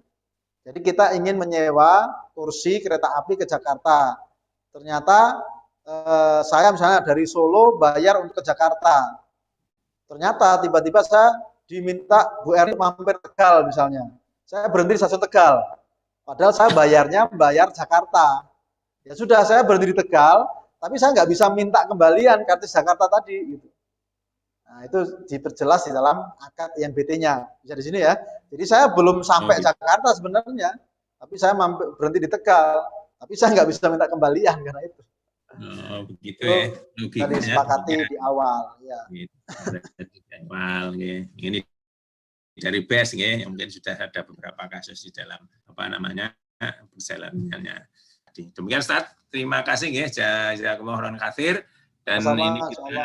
Jadi kita ingin menyewa kursi kereta api ke Jakarta. Ternyata saya misalnya dari Solo bayar untuk ke Jakarta. Ternyata tiba-tiba saya diminta Bu Erni mampir Tegal misalnya. Saya berhenti di stasiun Tegal. Padahal saya bayar Jakarta. Ya sudah, saya berhenti di Tegal, tapi saya nggak bisa minta kembalian kartu Jakarta tadi. Gitu. Nah itu diperjelas di dalam akad IMBT-nya. Bisa di sini ya. Jadi saya belum sampai Jakarta sebenarnya, tapi saya berhenti di Tegal. Tapi saya nggak bisa minta kembalian karena itu. Oh, begitu itu ya. Tadi disepakati di awal. Ya. Di awal, ya. Ini dari BES, ya. Mungkin sudah ada beberapa kasus di dalam perjalanannya. Demikian Ustaz, terima kasih ya. Jazakumullah khairan katsir. Dan Sama-sama, ini kita